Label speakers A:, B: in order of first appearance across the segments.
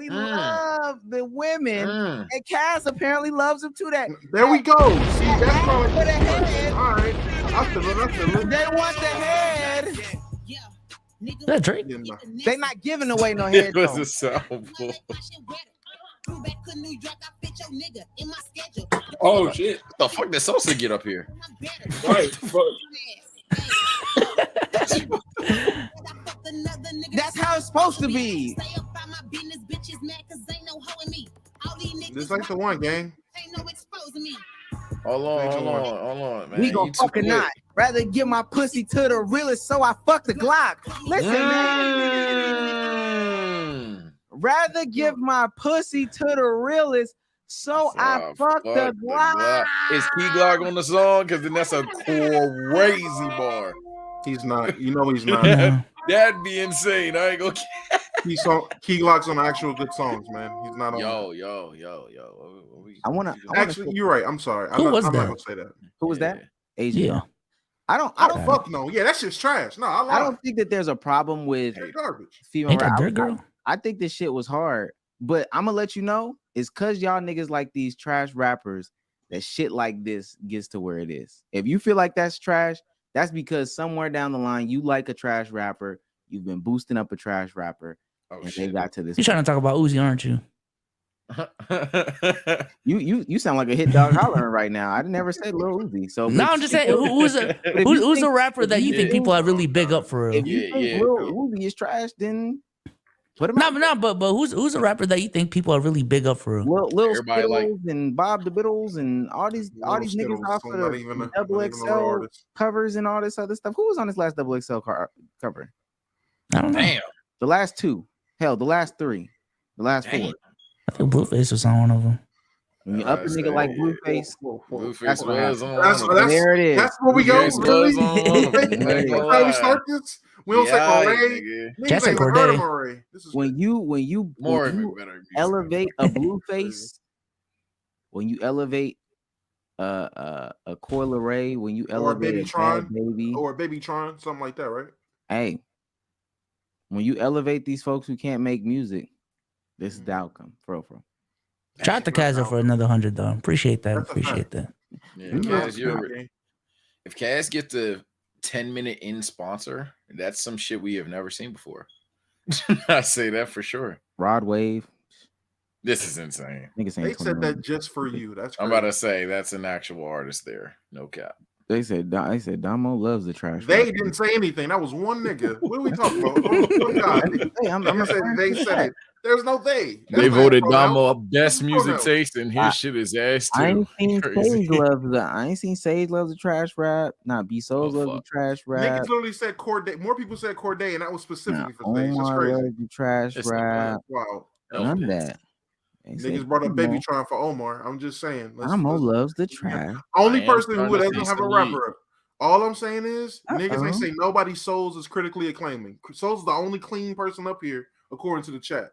A: apparently love the women, and Cass apparently loves them too.
B: There we go. See, that's probably the head. All right, I feel it.
A: They want the head.
C: That Drake?
A: They not giving away no head.
D: It was a sample.
E: Oh shit!
D: What the fuck did Sosa get up here?
E: Right,
A: That's how it's supposed to be.
B: This ain't the one, gang.
D: Hold on, man.
A: We gon' fucking not. Rather give my pussy to the realest, so I fuck the Glock. Listen, man. Rather give my pussy to the realest, so I fuck the Glock.
D: Is Key Glock on the song? Because then that's a crazy bar.
B: He's not. You know he's not.
D: That'd be insane. I ain't gonna.
B: Key Glock's on actual good songs, man. He's not on.
D: Yo.
A: I wanna
B: actually. You're right. I'm sorry. I'm not gonna say that.
A: Who was that? Asia.
C: Yeah.
A: I don't
B: fuck no. Yeah, that shit's trash. No,
A: I don't think that there's a problem with
B: garbage.
A: Female rap. I think this shit was hard, but I'm gonna let you know it's cause y'all niggas like these trash rappers that shit like this gets to where it is. If you feel like that's trash, that's because somewhere down the line you like a trash rapper. You've been boosting up a trash rapper, and they got to this.
C: You're trying to talk about Uzi, aren't you?
A: You sound like a hit dog hollering right now. I never said Lil Uzi. So
C: no, I'm just saying who's a rapper that you think people are really big up for real?
A: If you think Lil Uzi is trash, then put him out.
C: But who's a rapper that you think people are really big up for real?
A: Lil Skittles and Bob the Biddles and all these niggas off of the XXL covers and all this other stuff. Who was on this last XXL cover?
C: I don't know.
D: Damn.
A: The last two. Hell, the last three. The last four.
C: I think Blueface was on one of them.
A: When you up a nigga like Blueface,
D: that's
A: there it is.
B: That's where we go. Really? That's how we start this. We don't say Corday.
C: Just say Corday.
A: When you elevate a Blueface, when you elevate a Coil Ray, when you elevate
B: a Baby or a Baby Tron, something like that, right?
A: Hey, when you elevate these folks who can't make music, this is the outcome, bro.
C: Shout out to Kazza for another 100 though. Appreciate that.
D: Yeah, if Kaz gets a 10-minute in sponsor, that's some shit we have never seen before. I say that for sure.
A: Rod Wave.
D: This is insane.
B: They said that just for you. That's crazy.
D: I'm about to say that's an actual artist there. No cap.
A: They said Damo loves the trash.
B: They didn't say anything. That was one nigga. What are we talking about? One guy. They said it. There's no they.
D: They voted Damo best music taste, and his shit is ass too.
A: I ain't seen Sage loves the trash rap. B Souls loves the trash rap.
B: Niggas literally said Corday. More people said Corday, and that was specifically for Sage. That's crazy.
A: Loves the trash rap.
B: Wow.
A: None of that.
B: Niggas brought up Baby Tron for Omar. I'm just saying.
A: Damo loves the trash.
B: Only person who doesn't have a rapper. All I'm saying is, niggas ain't say nobody Souls is critically acclaiming. Souls is the only clean person up here, according to the chat.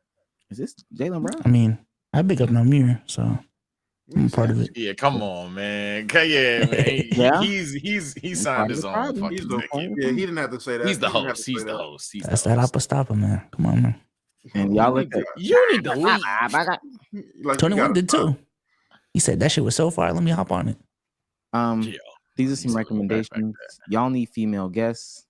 A: Is this Jalen Brown?
C: I mean, I big up Namir, so I'm part of it.
D: Yeah, come on, man. Yeah, man.
A: Yeah.
D: He's signed his own fucking ticket.
B: Yeah, he didn't have to say that.
D: He's the host. He's the host.
C: That's that Appa Stopper, man. Come on, man.
A: And y'all look at
D: you need to leave.
C: 21 did too. He said that shit was so far. Let me hop on it.
A: These are some recommendations. Y'all need female guests.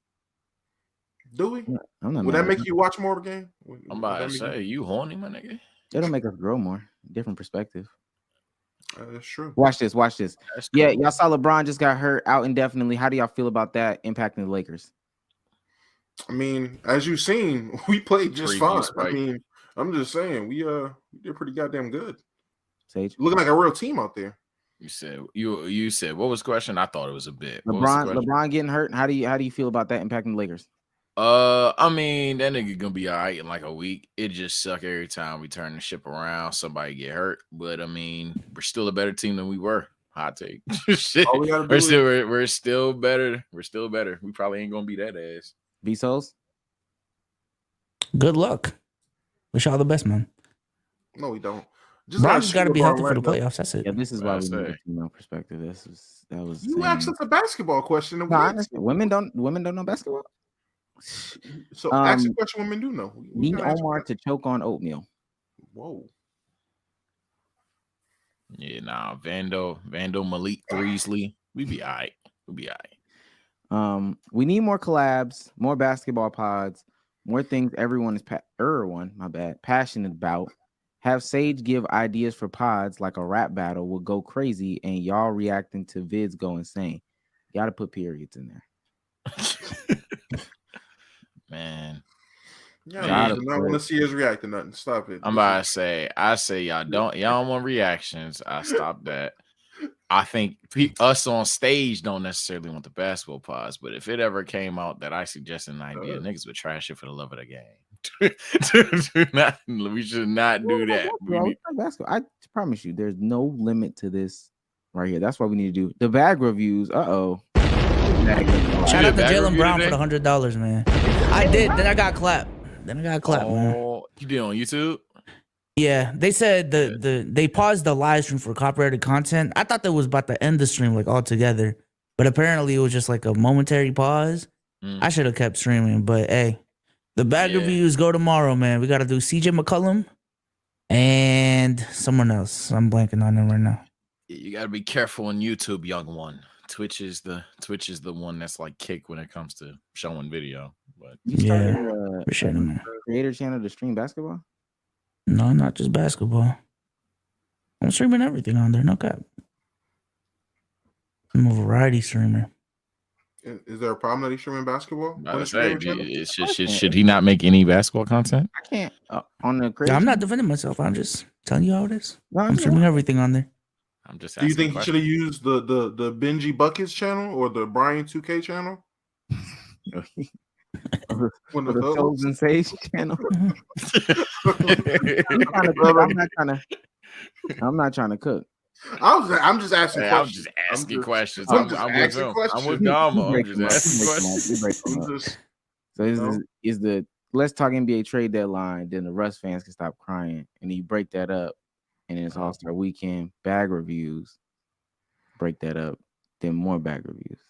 B: Do we? Would that make you watch more of the game?
D: I'm about to say, you horny, my nigga?
A: It'll make us grow more. Different perspective.
B: That's true.
A: Watch this. Yeah, y'all saw LeBron just got hurt out indefinitely. How do y'all feel about that impacting the Lakers?
B: I mean, as you've seen, we played just fine. I mean, I'm just saying, we did pretty goddamn good.
A: Sage,
B: looking like a real team out there.
D: You said what was the question? I thought it was a bit.
A: LeBron getting hurt. How do you feel about that impacting the Lakers?
D: I mean, that nigga gonna be all right in like a week. It just suck every time we turn the ship around, somebody get hurt. But I mean, we're still a better team than we were. Hot take. Shit. We're still better. We're still better. We probably ain't gonna be that ass.
A: Vsauce.
C: Good luck. Wish y'all the best, man.
B: No, we don't.
C: Bron's got to be healthy for the playoffs. That's it.
A: Yeah, this is why we need perspective. That was.
B: You asked us a basketball question.
A: No, women don't know basketball.
B: So ask a question women do know.
A: Need Omar to choke on oatmeal.
B: Whoa.
D: Yeah, nah. Vando, Malik Threesley. We be all right.
A: We need more collabs, more basketball pods, more things everyone is passionate about. Have Sage give ideas for pods like a rap battle will go crazy, and y'all reacting to vids go insane. You gotta put periods in there.
D: Man.
B: Yeah, do not want to see us react to nothing. Stop it.
D: I'm about to say, y'all don't want reactions. I stop that. I think us on stage don't necessarily want the basketball pods, but if it ever came out that I suggested an idea, niggas would trash it for the love of the game. We should not do that.
A: Basketball. I promise you, there's no limit to this right here. That's what we need to do. The bag reviews.
C: Shout out to Jalen Brown for the $100, man. I did. Then I got clapped. Man.
D: You did on YouTube?
C: Yeah, they said they paused the live stream for copyrighted content. I thought that was about to end the stream like altogether, but apparently it was just like a momentary pause. I should have kept streaming, but hey, the bag reviews go tomorrow, man. We got to do CJ McCollum and someone else. I'm blanking on them right now.
D: You got to be careful on YouTube, young one. Twitch is the one that's like kick when it comes to showing video. But
C: appreciate it, man.
A: Creator channel to stream basketball.
C: No, not just basketball. I'm streaming everything on there. No cap. I'm a variety streamer.
B: Is there a problem that he's streaming basketball?
D: Should he not make any basketball content?
A: I can't on the creator.
C: I'm not defending myself. I'm just telling you how it is. I'm streaming everything on there.
D: I'm just.
B: Do you think he should have used the Benji Buckets channel or the Brian 2K channel?
A: the Chosen Sage channel. I'm not trying to cook.
B: I'm just asking questions.
D: I'm just asking questions. I'm with Dama. I'm just asking questions.
A: So is the let's talk NBA trade deadline, then the Russ fans can stop crying, and you break that up, and then it's All-Star Weekend bag reviews. Break that up, then more bag reviews.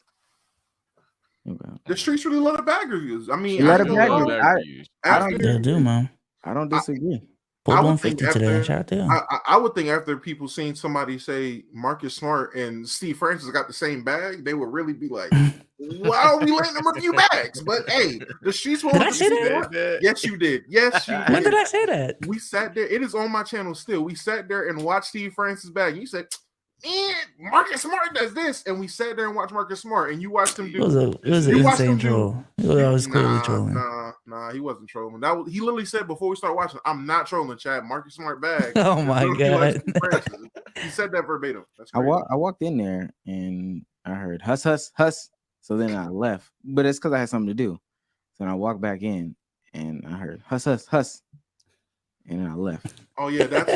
B: Okay. The streets really love the bag reviews. I mean,
A: I
C: do, man.
A: I don't disagree.
C: Pulled 150 today. Shout out to him.
B: I would think after people seen somebody say Marcus Smart and Steve Francis got the same bag, they would really be like, "Why are we letting them review bags?" But hey, the streets won't.
C: Did I say that?
B: Yes, you did. Yes, you did.
C: When did I say that?
B: We sat there. It is on my channel still. We sat there and watched Steve Francis' bag. You said, "Man, Marcus Smart does this," and we sat there and watched Marcus Smart, and you watched him do.
C: It was an insane troll. I was clearly trolling.
B: Nah, he wasn't trolling. He literally said before we start watching, "I'm not trolling, Chad. Marcus Smart bag."
C: Oh my god!
B: He said that verbatim. That's
A: I walked in there and I heard huss huss huss. So then I left, but it's because I had something to do. So then I walked back in and I heard huss huss huss, and then I left.
B: Oh yeah, that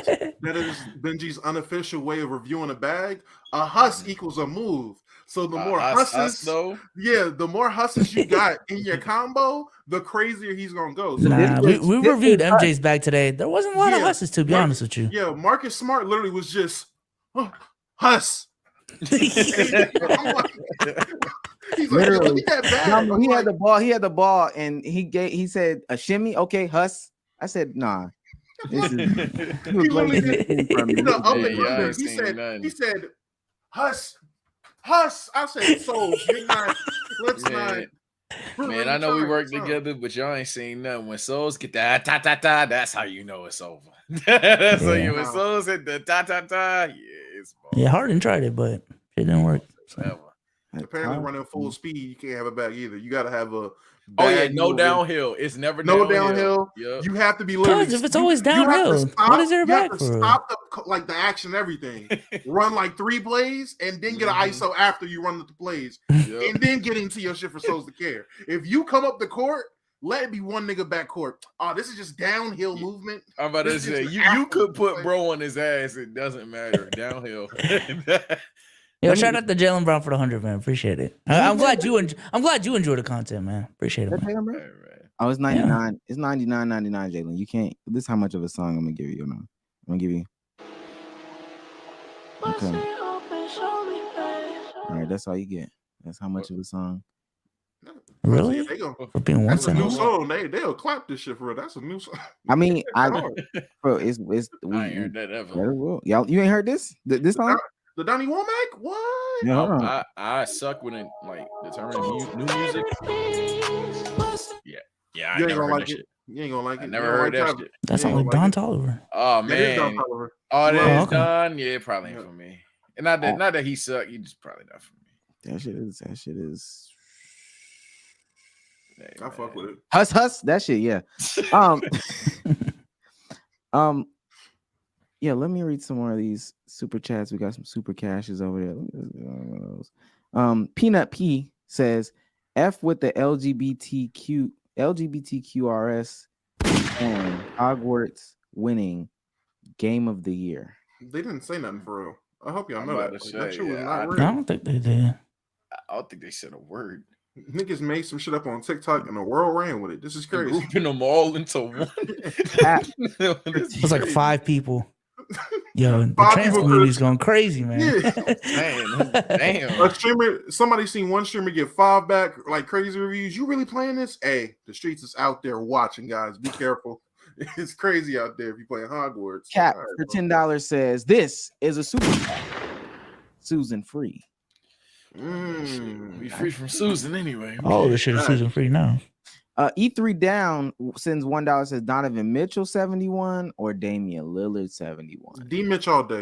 B: is Benji's unofficial way of reviewing a bag. A huss equals a move. So the more husses, the more husses you got in your combo, the crazier he's gonna go. So
C: we reviewed MJ's bag today. There wasn't a lot of husses, to be honest with you.
B: Yeah, Marcus Smart literally was just huss. He's
A: literally, he had the ball. He had the ball, and he said a shimmy. Okay, huss. I said nah. He
B: said huss. I said souls. Let's not.
D: Man, I know we work together, but y'all ain't seen nothing. When souls get that ta ta ta, that's how you know it's over. That's how you when souls hit the ta ta ta.
C: Yeah, Harden tried it, but it didn't work. So.
B: Apparently, running full speed, you can't have a bag either. You got to have a.
D: No downhill. It's never
B: downhill. Yep. You have to be literally.
C: If it's always downhill, what is there a bag for?
B: Stop the action, and everything. Run like 3 plays, and then get an ISO after you run the plays, and then get into your shit for souls to care. If you come up the court, let it be one nigga back court. Oh, this is just downhill movement.
D: I'm about to say you could put bro on his ass. It doesn't matter. Downhill.
C: Yo, shout out to Jalen Brown for the 100, man. Appreciate it. I'm glad you enjoy the content, man. Appreciate it, man.
A: Oh, it's 99. Yeah. It's 99.99, Jalen. You can't. This is how much of a song I'm gonna give you. I'm gonna give you. Okay. All right, that's all you get. That's how much of a song.
C: Really?
B: They go,
C: For being one
B: that's a new
C: cent.
B: song. They'll clap this shit for real. That's a new song.
A: I mean, bro, it's
D: I ain't heard that ever.
A: Y'all, you ain't heard this song?
B: The Donnie Womack? What?
A: Yeah,
D: I suck with it, like determining new music. Yeah, I
B: You ain't
D: never
B: gonna
D: heard
B: like
D: that
B: it.
D: shit.
B: You ain't gonna like it.
D: I never heard that shit.
C: That sounds like Don Toliver.
D: Oh
B: That is Don
D: man.
B: Toliver.
D: Oh, that
C: Well,
D: is
C: okay.
D: Don. Yeah, it probably ain't for me. And not that he sucked. He just probably not for me.
A: that shit is.
D: Hey,
B: I fuck with it.
A: Huss. That shit, yeah. Yeah, let me read some more of these super chats. We got some super cashes over there. Let me get one of those. Peanut P says, F with the LGBTQRS and Hogwarts winning game of the year.
B: They didn't say nothing for real. I hope y'all
D: I'm
B: know
D: about
B: that.
D: to say,
B: That shit was
D: yeah,
B: not
C: I
B: real.
C: don't think they did.
D: I don't think they said a word.
B: Niggas made some shit up on TikTok and the world ran with it. This is crazy.
D: Grouping them all into one.
C: It was like 5 people. Yo, the
B: 5
C: trans
B: people
C: community's going crazy, man.
B: Yeah.
D: Damn.
B: A streamer, somebody seen one streamer get 5 back, like crazy reviews. You really playing this? Hey, the streets is out there watching, guys. Be careful. It's crazy out there if you playing Hogwarts.
A: Cap for $10 says, this is a super chat. Susan free.
D: We free from Susan anyway.
C: Oh, this shit is Susan free now.
A: E3 down sends $1, says Donovan Mitchell 71 or Damian Lillard 71.
B: D Mitch all day.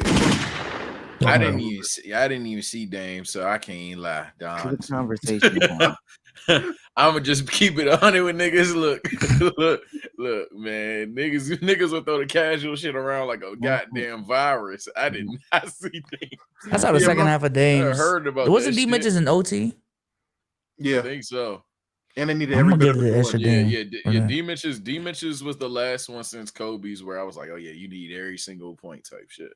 D: I didn't even see Dame, so I can't even lie. Don.
A: Conversation.
D: I'ma just keep it 100 with niggas. Look, man. Niggas will throw the casual shit around like a goddamn virus. I did not see Dame.
C: I saw the second half of Dame.
D: I heard about
C: wasn't
D: that
C: D Mitch's in OT?
B: Yeah.
D: I think so.
B: And they needed
C: I'm
B: every
C: gonna
B: bit
C: give
B: of
C: it
B: it.
C: extra
D: Yeah.
C: Dame.
D: D Mitch's was the last one since Kobe's where I was like, oh yeah, you need every single point type shit.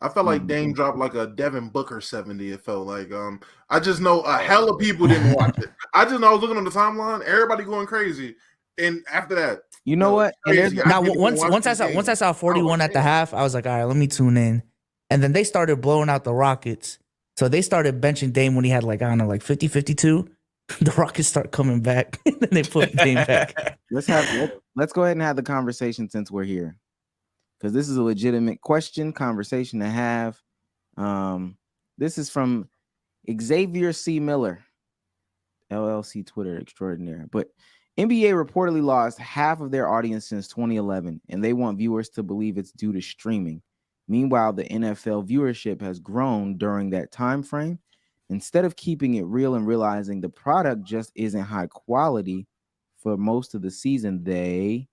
B: I felt like Dame dropped like a Devin Booker 70. It felt like I just know a hell of people didn't watch it. I just know I was looking on the timeline, everybody going crazy. And after that,
A: you know what?
C: Now once I saw 41 at the half, I was like, all right, let me tune in. And then they started blowing out the Rockets. So they started benching Dame when he had like, I don't know, like 50, 52. The Rockets start coming back. And then they put Dame back.
A: Let's go ahead and have the conversation since we're here. Because this is a legitimate conversation to have. This is from Xavier C. Miller, LLC Twitter extraordinaire. But NBA reportedly lost half of their audience since 2011, and they want viewers to believe it's due to streaming. Meanwhile, the NFL viewership has grown during that time frame. Instead of keeping it real and realizing the product just isn't high quality for most of the season, they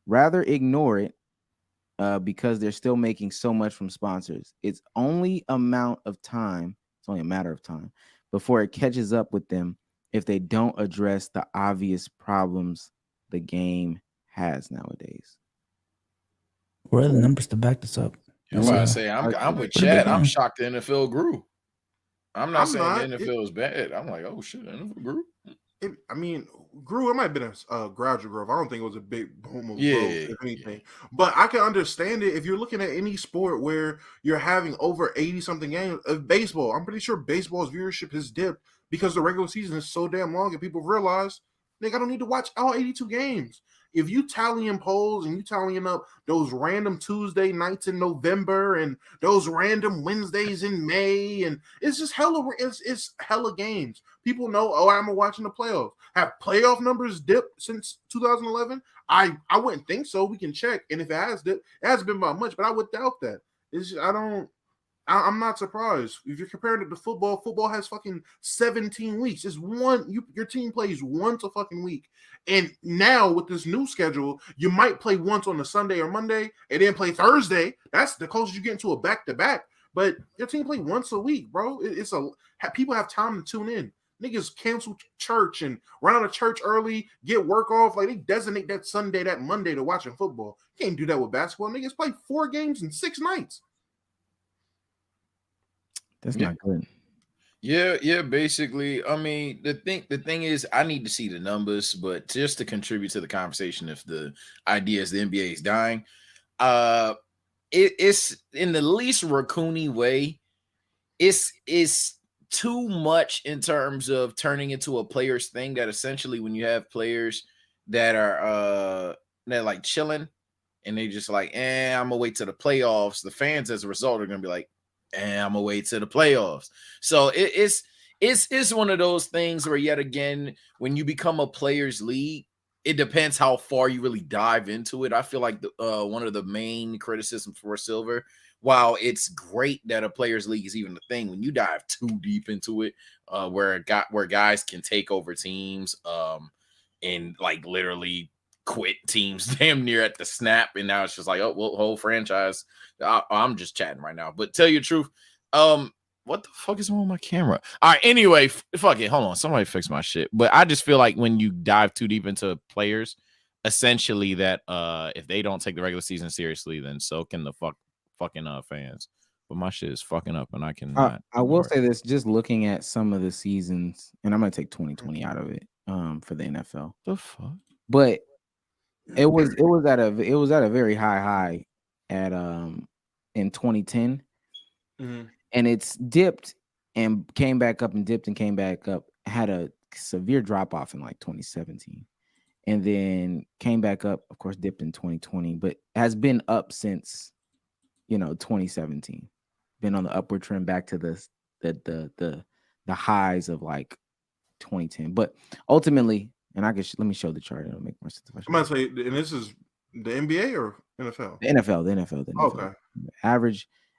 A: rather ignore it because they're still making so much from sponsors. It's only a matter of time before it catches up with them if they don't address the obvious problems the game has nowadays.
C: Where are the numbers to back this up?
D: I'm about to say, I'm with Chad. I'm shocked the NFL grew. I'm not saying the NFL is bad. I'm like, oh shit, the NFL grew.
B: Grew. It might have been a gradual growth. I don't think it was a big boom of growth, if anything.
D: Yeah.
B: But I can understand it if you're looking at any sport where you're having over 80-something games of baseball. I'm pretty sure baseball's viewership has dipped because the regular season is so damn long and people realize, I don't need to watch all 82 games. If you tallying polls and you tallying up those random Tuesday nights in November and those random Wednesdays in May, and it's just it's hella games. People know, I'm watching the playoffs. Have playoff numbers dipped since 2011? I wouldn't think so. We can check. And if it has dipped, it hasn't been by much, but I would doubt that. I'm not surprised. If you're comparing it to football has fucking 17 weeks. It's your team plays once a fucking week. And now with this new schedule, you might play once on a Sunday or Monday and then play Thursday. That's the closest you get into a back-to-back. But your team play once a week, bro. People have time to tune in. Niggas cancel church and run out of church early, get work off. Like, they designate that Sunday, that Monday to watching football. You can't do that with basketball. Niggas play 4 games in 6 nights.
A: That's not good.
D: Yeah, basically. I mean, the thing is, I need to see the numbers, but just to contribute to the conversation, if the idea is the NBA is dying, it's in the least raccoony way. It's too much in terms of turning into a players thing that essentially when you have players that are they're like chilling and they just like, I'm gonna wait to the playoffs. The fans as a result are gonna be like, I'm gonna wait to the playoffs. So it's one of those things where yet again, when you become a players league, it depends how far you really dive into it. I feel like one of the main criticisms for Silver, while it's great that a players league is even a thing, when you dive too deep into it, where guys can take over teams, and like literally quit teams damn near at the snap, and now it's just like, oh well, whole franchise. I'm just chatting right now, but tell you the truth, what the fuck is wrong with my camera? All right, anyway, fuck it. Hold on, somebody fix my shit. But I just feel like when you dive too deep into players, essentially that if they don't take the regular season seriously, then so can the fucking fans. But my shit is fucking up, and I cannot.
A: I will say this: just looking at some of the seasons, and I'm gonna take 2020 out of it, for the NFL.
D: The fuck?
A: But it was at a very high at in 2010, and it's dipped and came back up and dipped and came back up. Had a severe drop off in like 2017, and then came back up. Of course, dipped in 2020, but has been up since 2017. Been on the upward trend back to the highs of like 2010. But ultimately, and let me show the chart. It'll make more sense.
B: I'm gonna say, and this is the NBA or NFL?
A: The NFL.
B: Okay.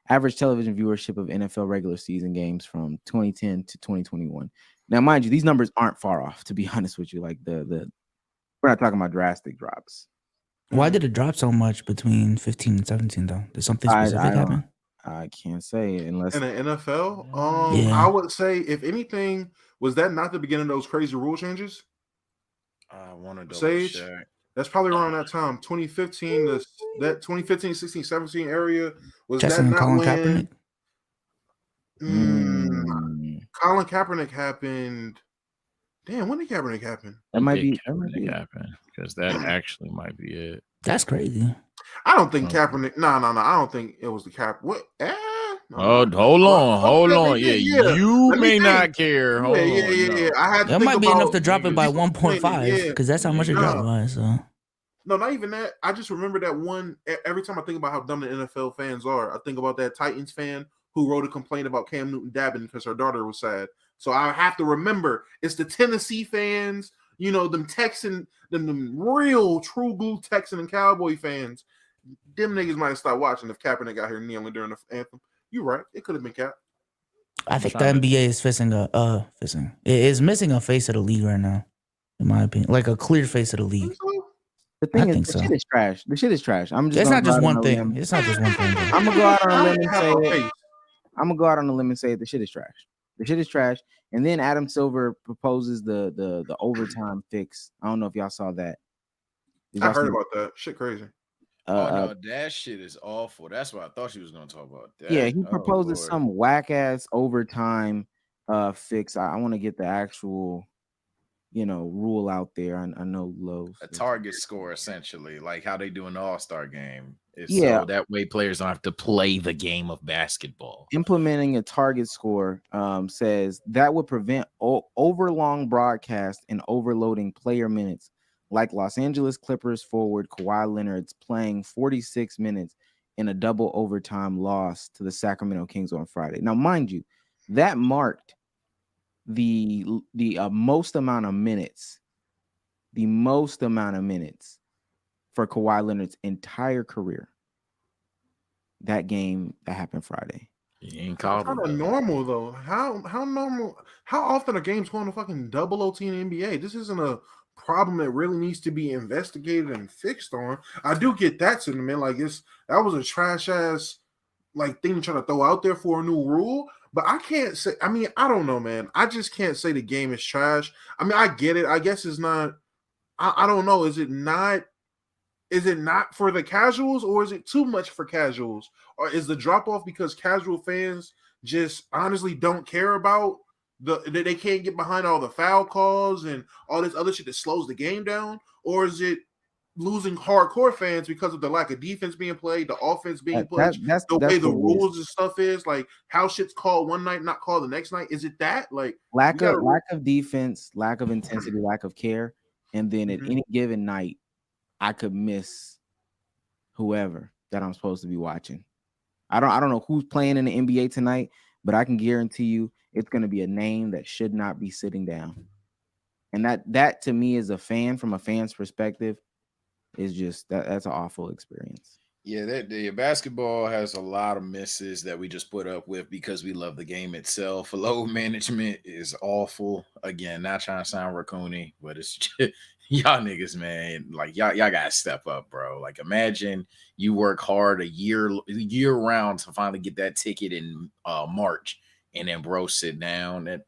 A: Average television viewership of NFL regular season games from 2010 to 2021. Now, mind you, these numbers aren't far off. To be honest with you, like we're not talking about drastic drops.
C: Why did it drop so much between 15 and 17 though? Did something specific happen?
A: I can't say unless
B: in the NFL.
C: Yeah.
B: I would say, if anything, was that not the beginning of those crazy rule changes?
D: I want to double
B: Sage?
D: check.
B: That's probably around that time, 2015. That 2015, 16, 17 area was
C: Justin
B: that not
C: Colin
B: when
C: Kaepernick?
B: Colin Kaepernick happened? Damn, when did Kaepernick happen?
A: That might be
D: happen, because that actually might be it.
C: That's crazy.
B: I don't think Kaepernick. No. I don't think it was the Cap. What?
D: Hold on. Yeah, you may not care. Hold on.
B: Yeah. I had to
C: That might be enough to drop it by 1.5 because that's how much it dropped by. So
B: no, not even that. I just remember that one. Every time I think about how dumb the NFL fans are, I think about that Titans fan who wrote a complaint about Cam Newton dabbing because her daughter was sad. So I have to remember it's the Tennessee fans, them Texan, them real true blue Texan and Cowboy fans. Them niggas might have stopped watching if Kaepernick out here kneeling during the anthem. You're right. It could have been Cap.
C: I think the NBA is it is missing a face of the league right now, in my opinion, like a clear face of the league.
A: The thing is, shit is trash. The shit is trash.
C: It's not just one thing. It's not just one thing.
A: I'm gonna go out on a limb and say it. I'm gonna go out on a limb and say the shit is trash. The shit is trash. And then Adam Silver proposes the overtime fix. I don't know if y'all saw that.
B: I heard about that. Shit crazy.
D: No, that shit is awful. That's what I thought she was gonna talk about. That.
A: Yeah, he proposes some whack ass overtime fix. I want to get the actual rule out there. I know low.
D: A target score, essentially, like how they do in the All-Star game.
A: Yeah,
D: so that way players don't have to play the game of basketball.
A: Implementing a target score says that would prevent overlong broadcast and overloading player minutes, like Los Angeles Clippers forward Kawhi Leonard's playing 46 minutes in a double overtime loss to the Sacramento Kings on Friday. Now, mind you, that marked the most amount of minutes for Kawhi Leonard's entire career. That game that happened Friday.
D: He ain't called
B: kind of normal though. How normal? How often are games going to fucking double OT in the NBA? This isn't a problem that really needs to be investigated and fixed on. I do get that sentiment. Like that was a trash ass thing to try to throw out there for a new rule. But I can't say. I mean, I don't know, man. I just can't say the game is trash. I mean, I get it. I guess it's not. I don't know. Is it not for the casuals, or is it too much for casuals? Or is the drop off because casual fans just honestly don't care about they can't get behind all the foul calls and all this other shit that slows the game down? Or is it losing hardcore fans because of the lack of defense being played, the offense being played,
A: that's
B: way the
A: what it
B: rules
A: is.
B: and stuff is, like how shit's called one night, not called the next night. Is it that like
A: lack of defense, lack of intensity, lack of care, and then at any given night, I could miss whoever that I'm supposed to be watching. I don't know who's playing in the NBA tonight, but I can guarantee you it's going to be a name that should not be sitting down. And that to me, as a fan, from a fan's perspective, is just that's an awful experience.
D: Yeah, the basketball has a lot of misses that we just put up with because we love the game itself. Load management is awful. Again, not trying to sound raccoony, but it's just, y'all niggas, man. Like y'all gotta step up, bro. Like imagine you work hard a year round to finally get that ticket in March, and then bro sit down.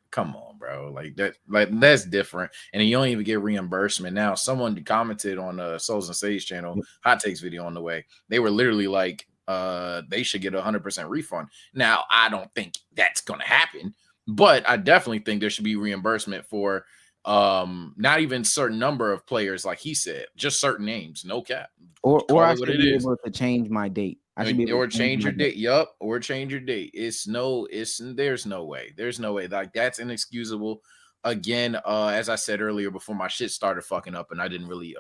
D: Come on, bro. Like that's different. And then you don't even get reimbursement. Now, someone commented on Souls and Sage channel, Hot Takes video on the way. They were literally like, they should get 100% refund. Now, I don't think that's gonna happen, but I definitely think there should be reimbursement for not even certain number of players, like he said, just certain names, no cap.
A: Or I should be able to change my date. I should be able
D: to change your date. Yup, or change your date. There's no way. There's no way. Like that's inexcusable. Again, as I said earlier before my shit started fucking up and I didn't really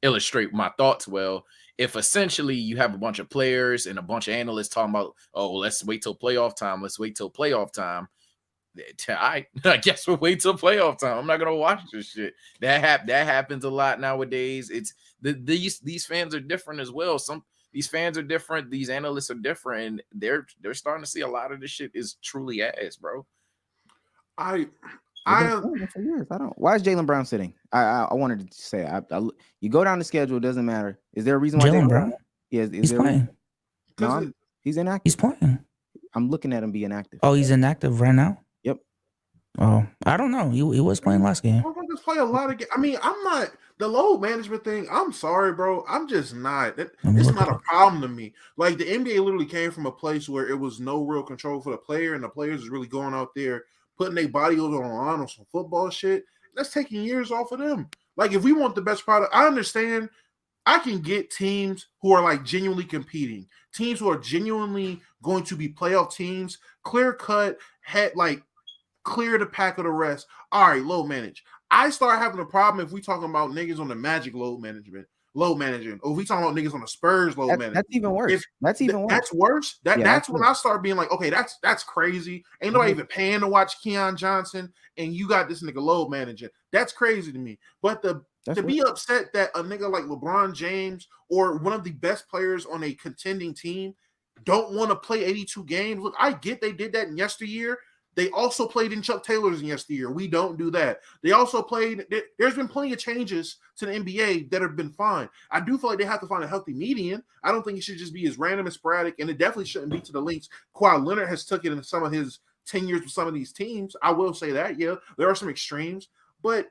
D: illustrate my thoughts well. If essentially you have a bunch of players and a bunch of analysts talking about, oh, let's wait till playoff time. Let's wait till playoff time. I guess we'll wait till playoff time. I'm not gonna watch this shit. That happens a lot nowadays. It's these fans are different as well. These fans are different. These analysts are different. And they're starting to see a lot of this shit is truly ass, bro.
B: I
A: for years. Why is Jaylen Brown sitting? I wanted to say you go down the schedule. It doesn't matter. Is there a reason why
C: Jaylen Brown?
A: Yeah,
C: he's playing.
A: No, he's inactive.
C: He's playing.
A: I'm looking at him being active.
C: Oh, he's inactive right now.
A: Yep.
C: Oh, I don't know. He was playing last game.
B: Motherfuckers play a lot of games. I mean, I'm not the load management thing. I'm sorry, bro. I'm just not. It's not a problem to me. Like the NBA literally came from a place where it was no real control for the player, and the players is really going out there putting their body on the line on some football shit. That's taking years off of them. Like if we want the best product, I understand. I can get teams who are like genuinely competing, teams who are genuinely going to be playoff teams, clear cut, clear the pack of the rest. All right, load manage. I start having a problem if we talking about niggas on the Magic load management, or if we talking about niggas on the Spurs load management.
A: That's even worse. That's worse.
B: That's worse. That's when I start being like, okay, that's crazy. Ain't nobody even paying to watch Keon Johnson, and you got this nigga load managing. That's crazy to me. But to be upset that a nigga like LeBron James or one of the best players on a contending team don't want to play 82 games. Look, I get they did that in yesteryear. They also played in Chuck Taylor's in yesteryear. We don't do that. They also played. There's been plenty of changes to the NBA that have been fine. I do feel like they have to find a healthy median. I don't think it should just be as random and sporadic, and it definitely shouldn't be to the links Kawhi Leonard has took it in some of his tenures with some of these teams. I will say that, yeah, there are some extremes. But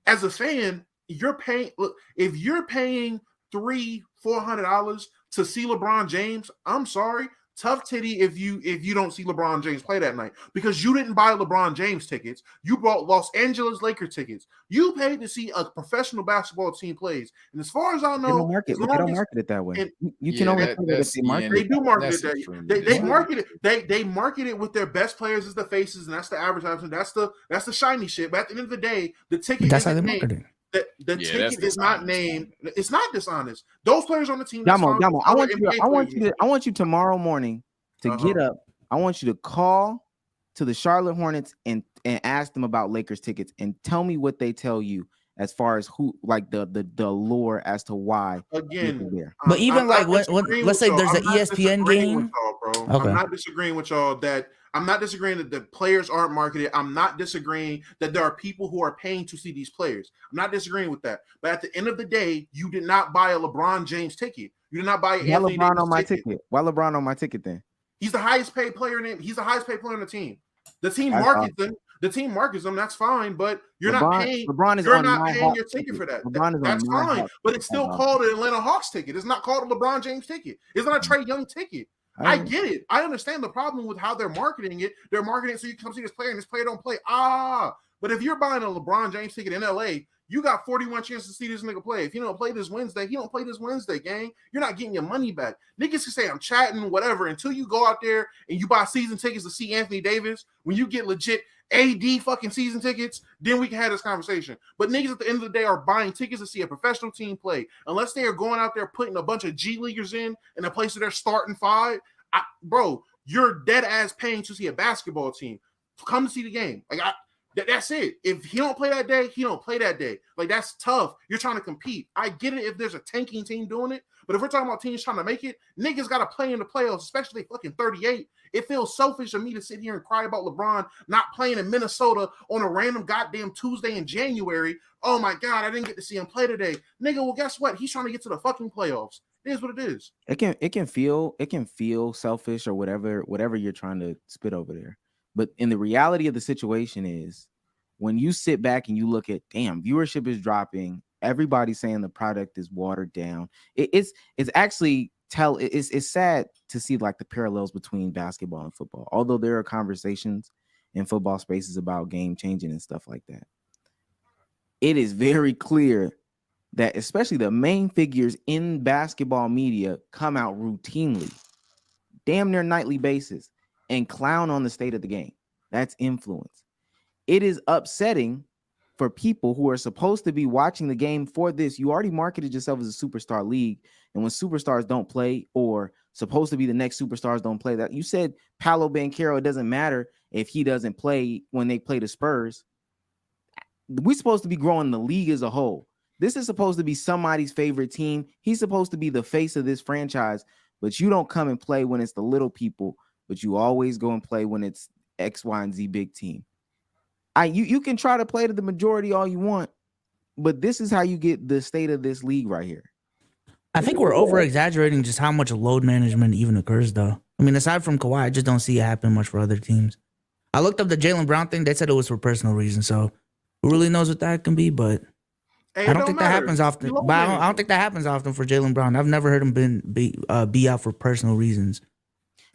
B: as a fan, you're paying. Look, if you're paying $300-$400 to see LeBron James, I'm sorry. Tough titty if you don't see LeBron James play that night because you didn't buy LeBron James tickets. You bought Los Angeles Lakers tickets. You paid to see a professional basketball team plays. And as far as I know,
A: they don't market it that way. You can only
B: they do market it that way. They market it. They market it with their best players as the faces, and that's the advertisement. That's the shiny shit. But at the end of the day, the ticket
C: that's how they market it.
B: The ticket is not named. It's not dishonest. Those players on the team.
A: Damo, I want you tomorrow morning to get up. I want you to call to the Charlotte Hornets and ask them about Lakers tickets and tell me what they tell you as far as who, like the lore as to why.
B: Again,
C: but even let's say there's an ESPN game.
B: Okay. I'm not disagreeing with y'all that. I'm not disagreeing that the players aren't marketed. I'm not disagreeing that there are people who are paying to see these players. I'm not disagreeing with that. But at the end of the day, you did not buy a LeBron James ticket. You did not buy Anthony
A: LeBron on my ticket. Why LeBron on my ticket then?
B: He's the highest paid player he's the highest paid player on the team. The team markets them. The team markets them. That's fine, but you're not paying. You're not paying your ticket for that. That's fine, but it's still called an Atlanta Hawks ticket. It's not called a LeBron James ticket. It's not a Trae Young ticket. I get it. I understand the problem with how they're marketing it. They're marketing it so you can come see this player and this player don't play. But if you're buying a LeBron James ticket in LA, you got 41 chances to see this nigga play. If he don't play this Wednesday, he don't play this Wednesday, gang. You're not getting your money back. Niggas can say I'm chatting, whatever, until you go out there and you buy season tickets to see Anthony Davis. When you get legit AD fucking season tickets, then we can have this conversation. But niggas at the end of the day are buying tickets to see a professional team play. Unless they are going out there putting a bunch of G Leaguers in a place that they're starting 5, bro, you're dead ass paying to see a basketball team. Come to see the game. Like that's it. If he don't play that day, he don't play that day. Like, that's tough. You're trying to compete. I get it if there's a tanking team doing it, but if we're talking about teams trying to make it, niggas got to play in the playoffs, especially fucking 38. It feels selfish of me to sit here and cry about LeBron not playing in Minnesota on a random goddamn Tuesday in January. Oh my God, I didn't get to see him play today. Nigga, well, guess what? He's trying to get to the fucking playoffs. It is what it is.
A: It can feel selfish or whatever you're trying to spit over there. But in the reality of the situation is, when you sit back and you look at, damn, viewership is dropping, everybody's saying the product is watered down. It's actually it's sad to see like the parallels between basketball and football. Although there are conversations in football spaces about game changing and stuff like that, it is very clear that especially the main figures in basketball media come out routinely, damn near nightly basis, and clown on the state of the game. That's influence. It is upsetting for people who are supposed to be watching the game for this. You already marketed yourself as a superstar league, and when superstars don't play, or supposed to be the next superstars don't play, that you said Paolo Banchero, it doesn't matter if he doesn't play when they play the Spurs. We're supposed to be growing the league as a whole. This is supposed to be somebody's favorite team. He's supposed to be the face of this franchise, but you don't come and play when it's the little people, but you always go and play when it's X, Y, and Z big team. You can try to play to the majority all you want, but this is how you get the state of this league right here.
C: I think we're over exaggerating just how much load management even occurs, though. I mean, aside from Kawhi, I just don't see it happen much for other teams. I looked up the Jaylen Brown thing. They said it was for personal reasons, so who really knows what that can be? But I don't think that happens often. But I don't think that happens often for Jaylen Brown. I've never heard him be out for personal reasons.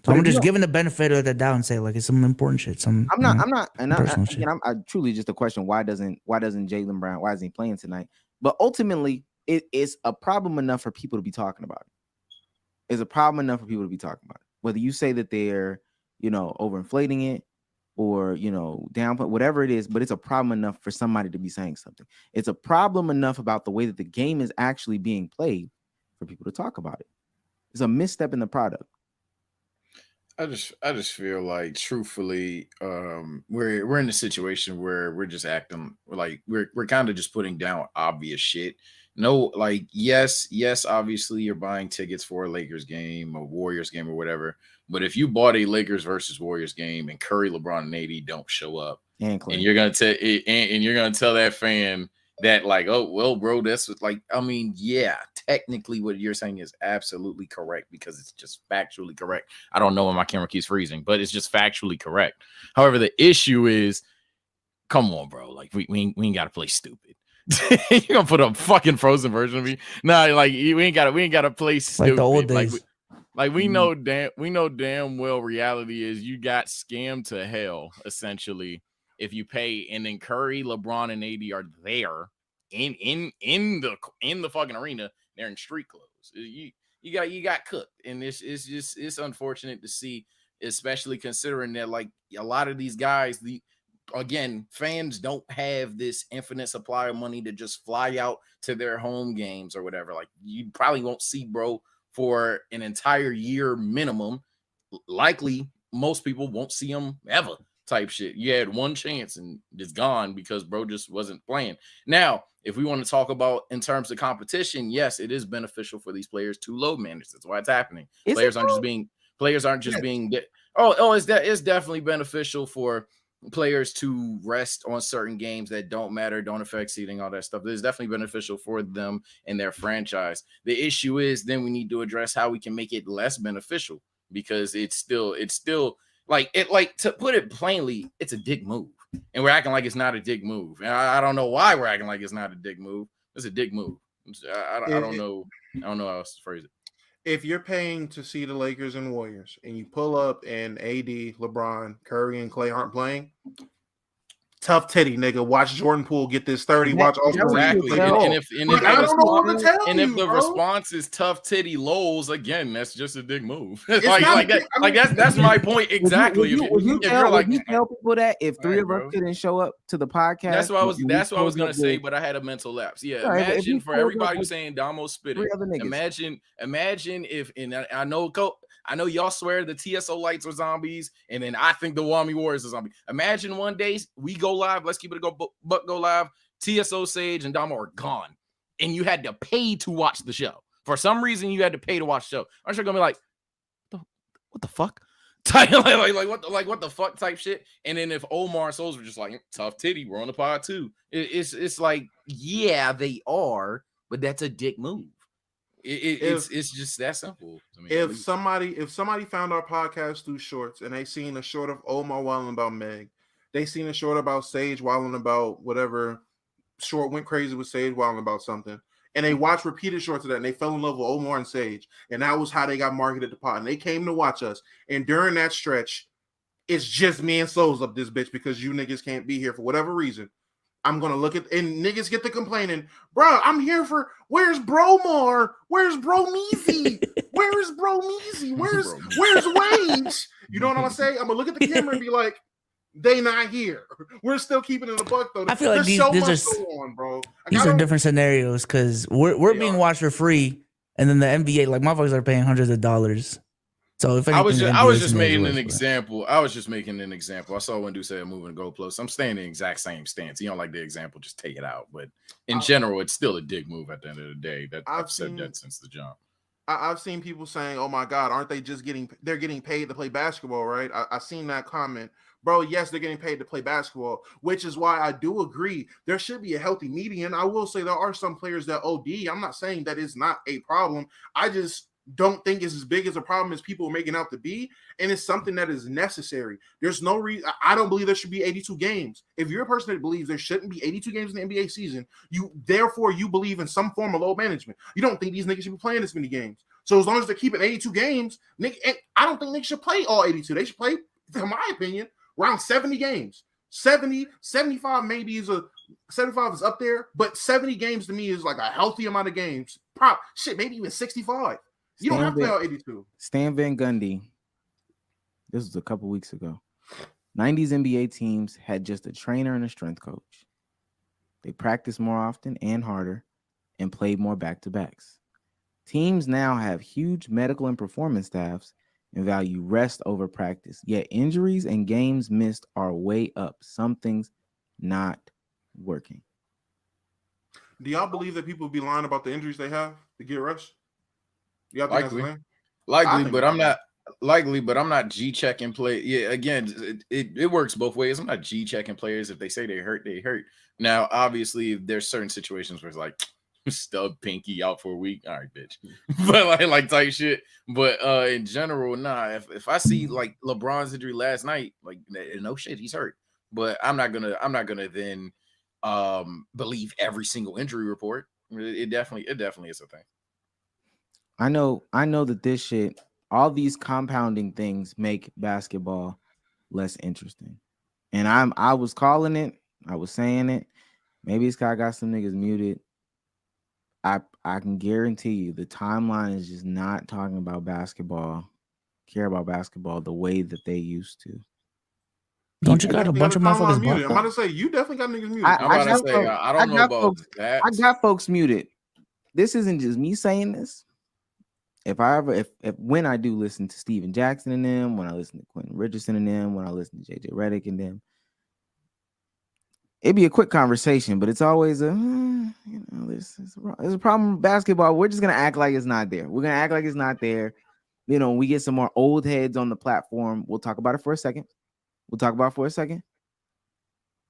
C: So I'm just giving the benefit of the doubt and say like it's some important shit. I'm not, and I truly just a question: why doesn't Jaylen Brown? Why isn't he playing tonight? But ultimately, it is a problem enough for people to be talking about it. It's a problem enough for people to be talking about it. Whether you say that they're, overinflating it, or downplay, whatever it is, but it's a problem enough for somebody to be saying something. It's a problem enough about the way that the game is actually being played for people to talk about it. It's a misstep in the product.
D: I just feel like, truthfully, we're in a situation where we're just acting like we're kind of just putting down obvious shit. No, like yes, obviously you're buying tickets for a Lakers game, a Warriors game, or whatever. But if you bought a Lakers versus Warriors game and Curry, LeBron, and AD don't show up, and you're gonna tell that fan that like, oh well, bro, that's like, I mean, yeah, technically what you're saying is absolutely correct because it's just factually correct. I don't know when my camera keeps freezing, but it's just factually correct. However, the issue is, come on, bro, like we ain't gotta play stupid. You're gonna put a fucking frozen version of me? Nah, like we ain't gotta play stupid.
C: Like the old days.
D: Like we know damn well reality is you got scammed to hell essentially if you pay, and then Curry, LeBron, and AD are there in the fucking arena. They're in street clothes. You got cooked, and it's unfortunate to see, especially considering that like a lot of these guys, again, fans don't have this infinite supply of money to just fly out to their home games or whatever. Like you probably won't see bro for an entire year minimum. Likely most people won't see him ever type shit. You had one chance and it's gone because bro just wasn't playing. Now, if we want to talk about in terms of competition, yes, it is beneficial for these players to load manage. That's why it's happening. Players aren't just being it's definitely beneficial for players to rest on certain games that don't matter, don't affect seeding, all that stuff. It's definitely beneficial for them and their franchise. The issue is then we need to address how we can make it less beneficial, because it's still like to put it plainly, it's a dick move, and we're acting like it's not a dick move. And I don't know why we're acting like it's not a dick move. It's a dick move. I don't know how else to phrase it.
B: If you're paying to see the Lakers and Warriors and you pull up and AD, LeBron, Curry, and Clay aren't playing, tough titty, nigga. Watch Jordan Poole get this 30. Watch Austin
D: exactly.
B: Reeves.
D: I
B: don't know what to tell you.
D: And if the
B: bro.
D: response is tough titty lows, again, that's just a dick move.
B: It's not
D: that's my point exactly.
A: Would you tell people that if three of us
D: bro.
A: couldn't show up to the podcast?
D: That's what I was gonna say, but I had a mental lapse. Yeah, imagine for everybody who's saying Damo spitting. Imagine if, and I know y'all swear the TSO lights are zombies, and then I think the Wami Warriors are zombies. Imagine one day we go live. Let's keep it Buck go live. TSO, Sage, and Damo are gone, and you had to pay to watch the show. For some reason, you had to pay to watch the show. Aren't you gonna be like, what the fuck? like what the fuck type shit? And then if Omar and Souls were just like tough titty, we're on the pod too. It's like, yeah, they are, but that's a dick move. It's just that simple. I mean,
B: if somebody found our podcast through shorts and they seen a short of Omar wilding about Meg, they seen a short about Sage wilding about whatever, short went crazy with Sage wilding about something, and they watched repeated shorts of that and they fell in love with Omar and Sage, and that was how they got marketed to pod, and they came to watch us. And during that stretch, it's just me and Souls up this bitch because you niggas can't be here for whatever reason. I'm gonna look at, and niggas get to complaining, bro. I'm here for where's Bromar? Where's Bromeezy? Where's Bromeezy? Where's Wage? You know what I'm gonna say? I'm gonna look at the camera and be like, they not here. We're still keeping it a buck though.
C: I feel like these are different scenarios because we're being watched for free, and then the NBA, like motherfuckers are paying hundreds of dollars. So if anything,
D: I was just making an example. I saw one dude say I'm moving to goalpost. I'm staying in the exact same stance. You don't like the example, just take it out. But in general, it's still a dick move at the end of the day. I've said that since the jump.
B: I've seen people saying, "Oh my God, aren't they just they're getting paid to play basketball?" Right? I seen that comment, bro. Yes, they're getting paid to play basketball, which is why I do agree there should be a healthy median. I will say there are some players that OD. I'm not saying that it's not a problem. I just don't think it's as big as a problem as people are making out to be, and it's something that is necessary. There's no reason. I don't believe there should be 82 games. If you're a person that believes there shouldn't be 82 games in the NBA season, you believe in some form of load management. You don't think these niggas should be playing this many games. So as long as they're keeping 82 games, I don't think they should play all 82. They should play, in my opinion, around 70 games. 70, 75 maybe 75 is up there, but 70 games to me is like a healthy amount of games. Maybe even 65. You don't have to play all 82.
A: Stan Van Gundy, this was a couple weeks ago. 90s NBA teams had just a trainer and a strength coach. They practiced more often and harder and played more back-to-backs. Teams now have huge medical and performance staffs and value rest over practice. Yet injuries and games missed are way up. Something's not working.
B: Do y'all believe that people be lying about the injuries they have to get rest?
D: Likely, but I'm not G checking play. Yeah, again, it works both ways. I'm not G checking players. If they say they hurt, they hurt. Now, obviously, there's certain situations where it's like stub pinky out for a week. All right, bitch. But like type shit. But in general, nah. If I see like LeBron's injury last night, like no shit, he's hurt. But I'm not gonna then believe every single injury report. It definitely is a thing.
A: I know that this shit, all these compounding things make basketball less interesting. And I was calling it, I was saying it. Maybe this guy got some niggas muted. I can guarantee you the timeline is just not talking about basketball, care about basketball the way that they used to.
C: Don't you got a bunch of motherfuckers
B: muted? I'm about to say you definitely got niggas muted.
D: I don't know about that.
A: I got folks muted. This isn't just me saying this. If when I do listen to Steven Jackson and them, when I listen to Quentin Richardson and them, when I listen to JJ Redick and them, it'd be a quick conversation, but it's always there's a problem with basketball. We're just gonna act like it's not there. We're gonna act like it's not there. You know, we get some more old heads on the platform. We'll talk about it for a second.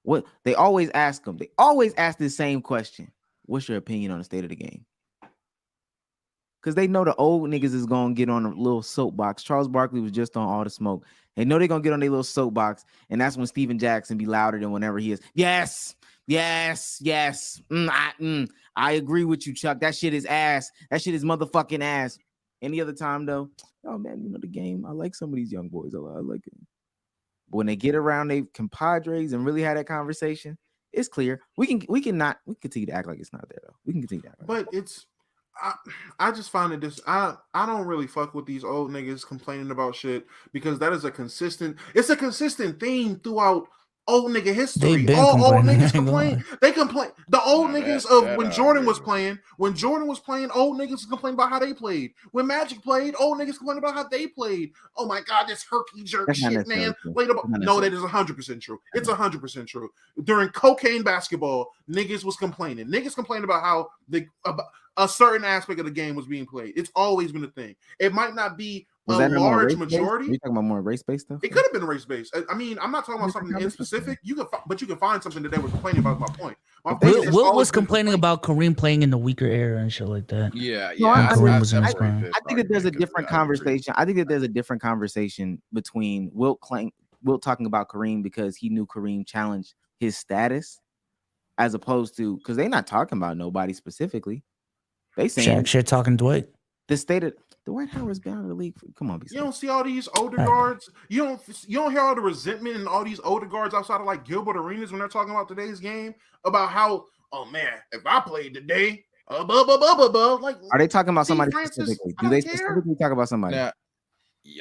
A: What they always ask them, they always ask the same question: what's your opinion on the state of the game? Because they know the old niggas is going to get on a little soapbox. Charles Barkley was just on All the Smoke. They know they're going to get on their little soapbox, and that's when Steven Jackson be louder than whenever he is. Yes. I agree with you, Chuck. That shit is ass. That shit is motherfucking ass. Any other time, though, oh, man, you know the game. I like some of these young boys. I like it. But when they get around they compadres and really have that conversation, it's clear. We can continue to act like it's not there though. We can continue to act like
B: But I just find it I don't really fuck with these old niggas complaining about shit because that is a consistent theme throughout old nigga history. All old niggas complain. They complain. The old niggas of when Jordan was playing, old niggas complained about how they played. When Magic played, old niggas complained about how they played. Oh my god, this herky jerk shit, man. No, that is 100% true. It's 100% true. During cocaine basketball, niggas was complaining. Niggas complained about how a certain aspect of the game was being played. It's always been a thing. It might not be a large majority.
A: Are you talking about more race-based stuff?
B: It could have been race-based. I mean, I'm not talking about something in specific. You can find something that they were complaining about. My point.
C: Will was complaining about Kareem playing in the weaker era and shit like that.
D: Yeah.
A: No, I
C: think
A: that there's a different conversation. I think that there's a different conversation between Wilt talking about Kareem because he knew Kareem challenged his status, as opposed to because they're not talking about nobody specifically. They saying
C: shit talking Dwight.
A: The state of Dwight Howard's been out of the league. Come on,
B: you don't see all these older guards. You don't hear all the resentment in all these older guards outside of like Gilbert Arenas when they're talking about today's game about how, oh man, if I played today, like
A: are they talking about somebody specifically? Do they specifically talk about somebody?
D: Now,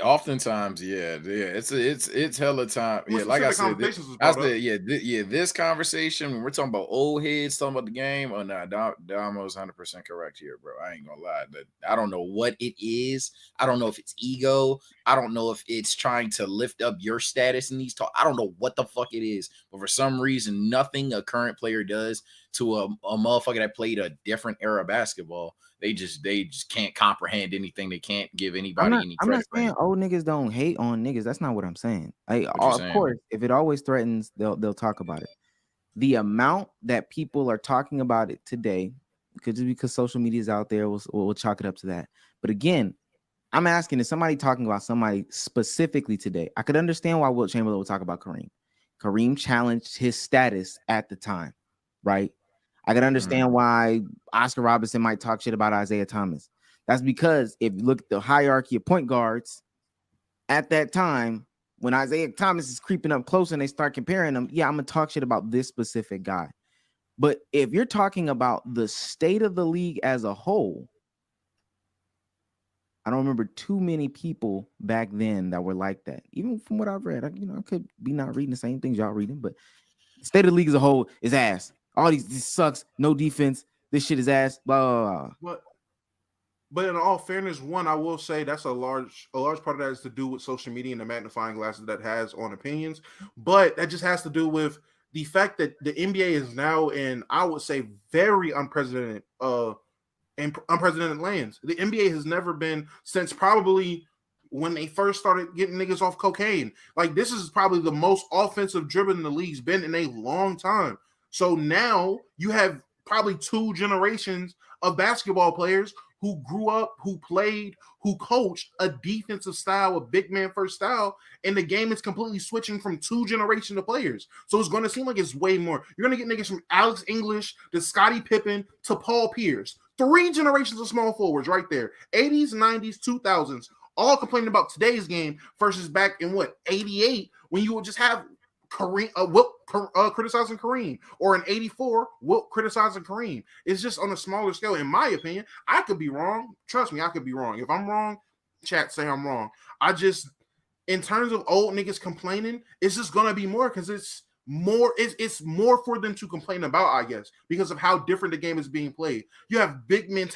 D: oftentimes, it's hella time. Yeah, like I said, this conversation when we're talking about old heads talking about the game. Oh no, Damo's 100% correct here, bro. I ain't gonna lie. I don't know what it is. I don't know if it's ego. I don't know if it's trying to lift up your status in these talk. I don't know what the fuck it is, but for some reason, nothing a current player does to a motherfucker that played a different era of basketball. They just can't comprehend anything. They can't give anybody any credit.
A: I'm not saying old niggas don't hate on niggas. That's not what I'm saying. Of course, if it always threatens, they'll talk about it. The amount that people are talking about it today, could just because social media is out there, we'll chalk it up to that. But again, I'm asking, is somebody talking about somebody specifically today? I could understand why Wilt Chamberlain would talk about Kareem. Kareem challenged his status at the time, right? I can understand why Oscar Robertson might talk shit about Isaiah Thomas. That's because if you look at the hierarchy of point guards at that time, when Isaiah Thomas is creeping up close and they start comparing them, I'm going to talk shit about this specific guy. But if you're talking about the state of the league as a whole, I don't remember too many people back then that were like that. Even from what I've read, I could be not reading the same things y'all reading, but the state of the league as a whole is ass. All this sucks. No defense. This shit is ass. Blah, blah, blah.
B: But in all fairness, one, I will say that's a large part of that is to do with social media and the magnifying glasses that has on opinions. But that just has to do with the fact that the NBA is now in, I would say, very unprecedented lands. The NBA has never been since probably when they first started getting niggas off cocaine. Like, this is probably the most offensive dribbling the league's been in a long time. So now you have probably 2 generations of basketball players who grew up, who played, who coached a defensive style, a big man first style, and the game is completely switching from 2 generations of players. So it's going to seem like it's way more. You're going to get niggas from Alex English to Scottie Pippen to Paul Pierce. 3 generations of small forwards right there. 80s, 90s, 2000s, all complaining about today's game versus back in 88 when you would just have Kareem, Wilt criticizing Kareem, or in 84, Wilt criticizing Kareem. It's just on a smaller scale, in my opinion. I could be wrong. Trust me, I could be wrong. If I'm wrong, chat say I'm wrong. In terms of old niggas complaining, it's just gonna be more because it's more for them to complain about, I guess, because of how different the game is being played. You have big men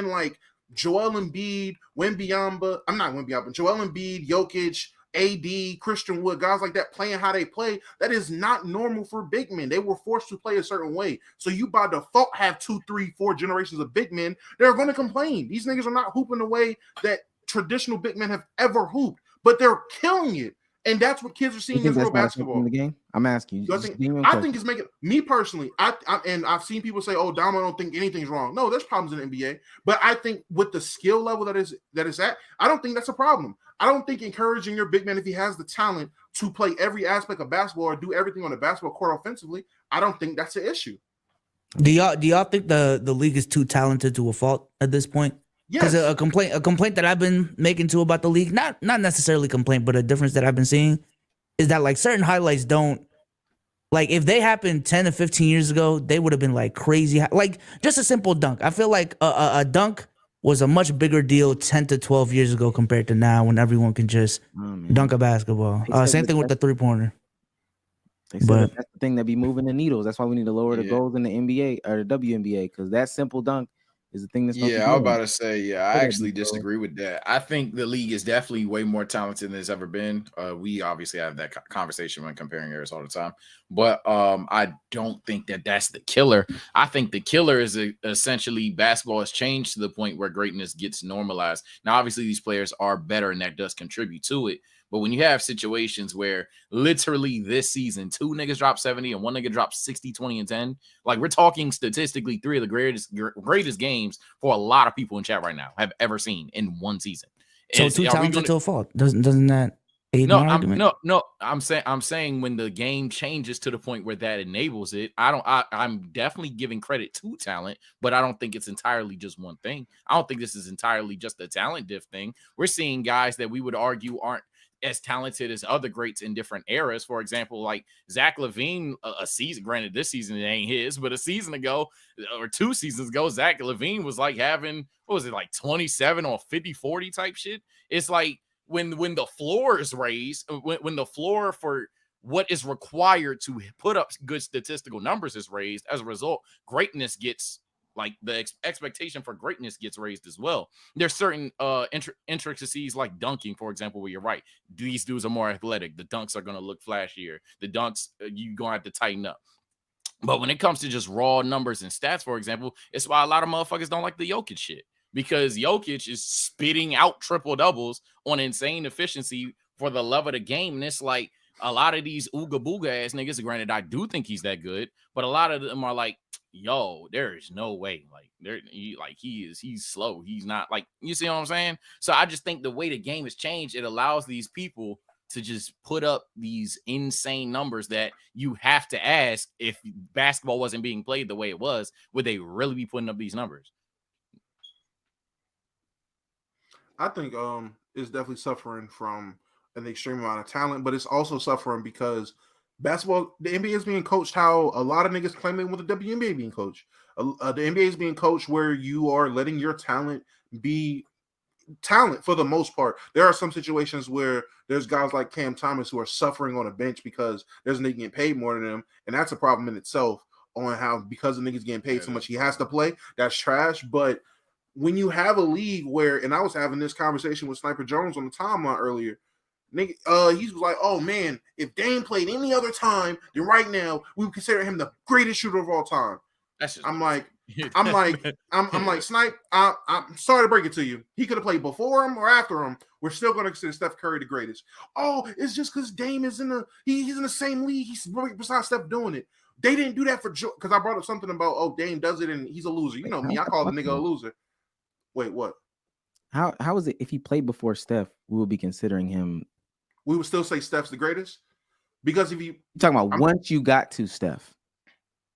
B: like Joel Embiid, Joel Embiid, Jokic, AD, Christian Wood, guys like that playing how they play. That is not normal for big men. They were forced to play a certain way. So you by default have 2, 3, 4 generations of big men. They're going to complain. These niggas are not hooping the way that traditional big men have ever hooped, but they're killing it. And that's what kids are seeing in real basketball.
A: In the game? I'm asking you.
B: I think it's making me personally. I've seen people say, "Oh, Damo, I don't think anything's wrong." No, there's problems in the NBA, but I think with the skill level that is at, I don't think that's a problem. I don't think encouraging your big man, if he has the talent to play every aspect of basketball or do everything on the basketball court offensively, I don't think that's an issue.
C: Do y'all think the league is too talented to a fault at this point? Because a complaint that I've been making too about the league, not necessarily complaint, but a difference that I've been seeing is that like certain highlights don't. Like if they happened 10 to 15 years ago, they would have been like crazy. Like just a simple dunk. I feel like a dunk was a much bigger deal 10 to 12 years ago compared to now when everyone can just dunk a basketball. Same thing with the 3-pointer.
A: They said that's the thing that be moving the needles. That's why we need to lower the goals in the NBA or the WNBA, because that simple dunk is the thing that's
D: I was about to say, I actually disagree with that. I think the league is definitely way more talented than it's ever been. We obviously have that conversation when comparing errors all the time, but I don't think that that's the killer. I think the killer is essentially basketball has changed to the point where greatness gets normalized. Now, obviously, these players are better, and that does contribute to it. But when you have situations where literally this season, 2 niggas dropped 70 and 1 nigga dropped 60, 20, and 10, like we're talking statistically 3 of the greatest games for a lot of people in chat right now have ever seen in one season.
C: So too talented to a fault. Doesn't that aid my argument?
D: No. I'm saying when the game changes to the point where that enables it, I'm definitely giving credit to talent, but I don't think it's entirely just one thing. I don't think this is entirely just a talent diff thing. We're seeing guys that we would argue aren't as talented as other greats in different eras. For example, like Zach LaVine, a season, granted this season it ain't his, but a season ago or 2 seasons ago, Zach LaVine was like having, what was it, like 27 or 50-40 type shit. It's like when the floor is raised, when the floor for what is required to put up good statistical numbers is raised, as a result, greatness gets, like the expectation for greatness gets raised as well. There's certain intricacies like dunking, for example, where you're right. These dudes are more athletic. The dunks are going to look flashier. The dunks, you're going to have to tighten up. But when it comes to just raw numbers and stats, for example, it's why a lot of motherfuckers don't like the Jokic shit. Because Jokic is spitting out triple doubles on insane efficiency for the love of the game. And it's like a lot of these ooga booga ass niggas, granted, I do think he's that good, but a lot of them are like, yo, there is no way. Like, he's slow. He's not, like, you see what I'm saying? So I just think the way the game has changed, it allows these people to just put up these insane numbers that you have to ask, if basketball wasn't being played the way it was, would they really be putting up these numbers?
B: I think it's definitely suffering from an extreme amount of talent, but it's also suffering because basketball, the NBA is being coached how a lot of niggas claim they want the WNBA being coached. The NBA is being coached where you are letting your talent be talent for the most part. There are some situations where there's guys like Cam Thomas who are suffering on a bench because there's a nigga getting paid more than them, and that's a problem in itself on how, because the nigga's getting paid so much he has to play. That's trash. But when you have a league where, and I was having this conversation with Sniper Jones on the timeline earlier, nigga, he was like, oh man, if Dame played any other time than right now, we would consider him the greatest shooter of all time. I'm like, Snipe, I'm sorry to break it to you. He could have played before him or after him. We're still going to consider Steph Curry the greatest. Oh, it's just because Dame is he's in the same league. He's besides Steph doing it. They didn't do that for Joe, because I brought up something about, oh, Dame does it and he's a loser. You know me, I call the nigga a loser. Wait, what?
A: How is it if he played before Steph, we would be considering him?
B: We would still say Steph's the greatest? Because if you're
A: talking about once you got to Steph.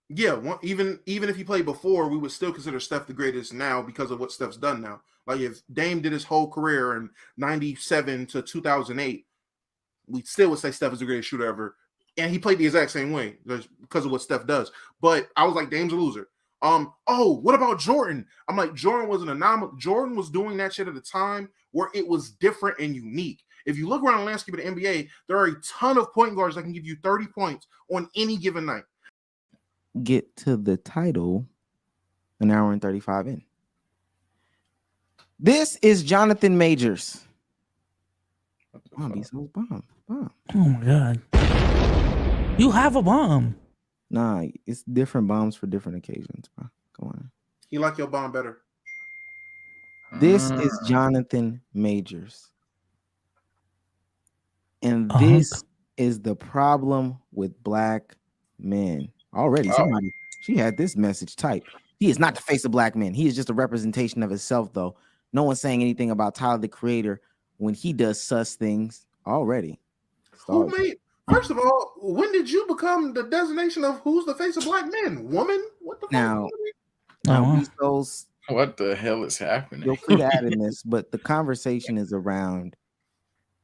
B: Yeah, even if he played before, we would still consider Steph the greatest now because of what Steph's done now. Like if Dame did his whole career in 97 to 2008, we still would say Steph is the greatest shooter ever. And he played the exact same way because of what Steph does. But I was like, Dame's a loser. Oh, what about Jordan? I'm like, Jordan was an anomaly. Jordan was doing that shit at a time where it was different and unique. If you look around the landscape of the NBA, there are a ton of point guards that can give you 30 points on any given night.
A: Get to the title an hour and 35 in. This is Jonathan Majors. Bomb.
C: Oh my God. You have a bomb.
A: Nah, it's different bombs for different occasions, bro. Come on.
B: You like your bomb better.
A: This is Jonathan Majors. And this is the problem with black men. Already, she had this message typed. He is not the face of black men. He is just a representation of himself, though. No one's saying anything about Tyler, the Creator, when he does sus things already.
B: Who made? First of all, when did you become the designation of who's the face of black men? Woman? What the
A: fuck?
D: What the hell is happening?
A: You're free to add in this, but the conversation is around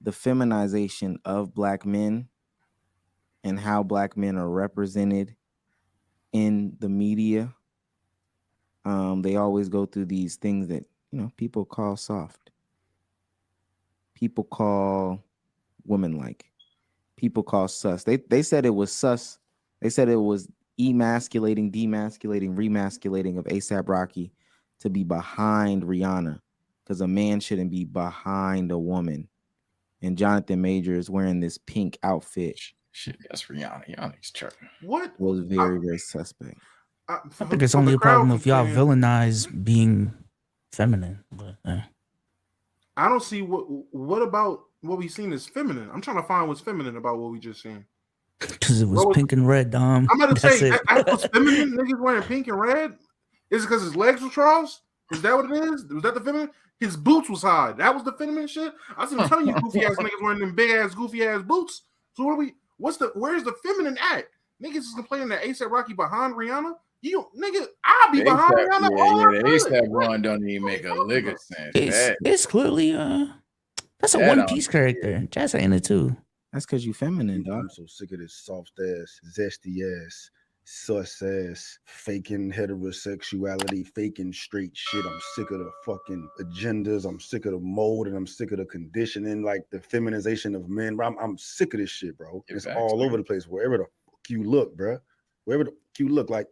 A: the feminization of black men and how black men are represented in the media, they always go through these things that, you know, people call soft. People call women like. People call sus. They said it was sus. They said it was emasculating, demasculating, remasculating of ASAP Rocky to be behind Rihanna, because a man shouldn't be behind a woman. And Jonathan Major is wearing this pink outfit.
D: Shit, that's Rihanna. Rihanna's tripping.
B: What
A: Was very, very suspect.
C: I think it's only a problem if y'all villainize being feminine. But,
B: I don't see what about what we seen is feminine. I'm trying to find what's feminine about what we just seen.
C: Because it was pink and red, Dom.
B: I'm about to say that was feminine. Niggas wearing pink and red. Is it because his legs were Charles? Is that what it is? Was that the feminine? His boots was high. That was the feminine shit. I was telling you, goofy ass niggas wearing them big ass goofy ass boots. So what are we? Where's the feminine at? Niggas is complaining that ASAP Rocky behind Rihanna. You nigga, I'll be behind Rihanna.
D: Yeah, the ASAP one don't even make a lick of sense.
C: It's clearly that's a One Piece character. Jazz ain't it too.
A: That's because you feminine, dog.
E: I'm so sick of this soft ass, zesty ass, sus ass, faking heterosexuality, faking straight shit. I'm sick of the fucking agendas. I'm sick of the mold, and I'm sick of the conditioning, like the feminization of men. Bro, I'm sick of this shit, bro. It's all over the place. Wherever the fuck you look, bro. Wherever the fuck you look, like.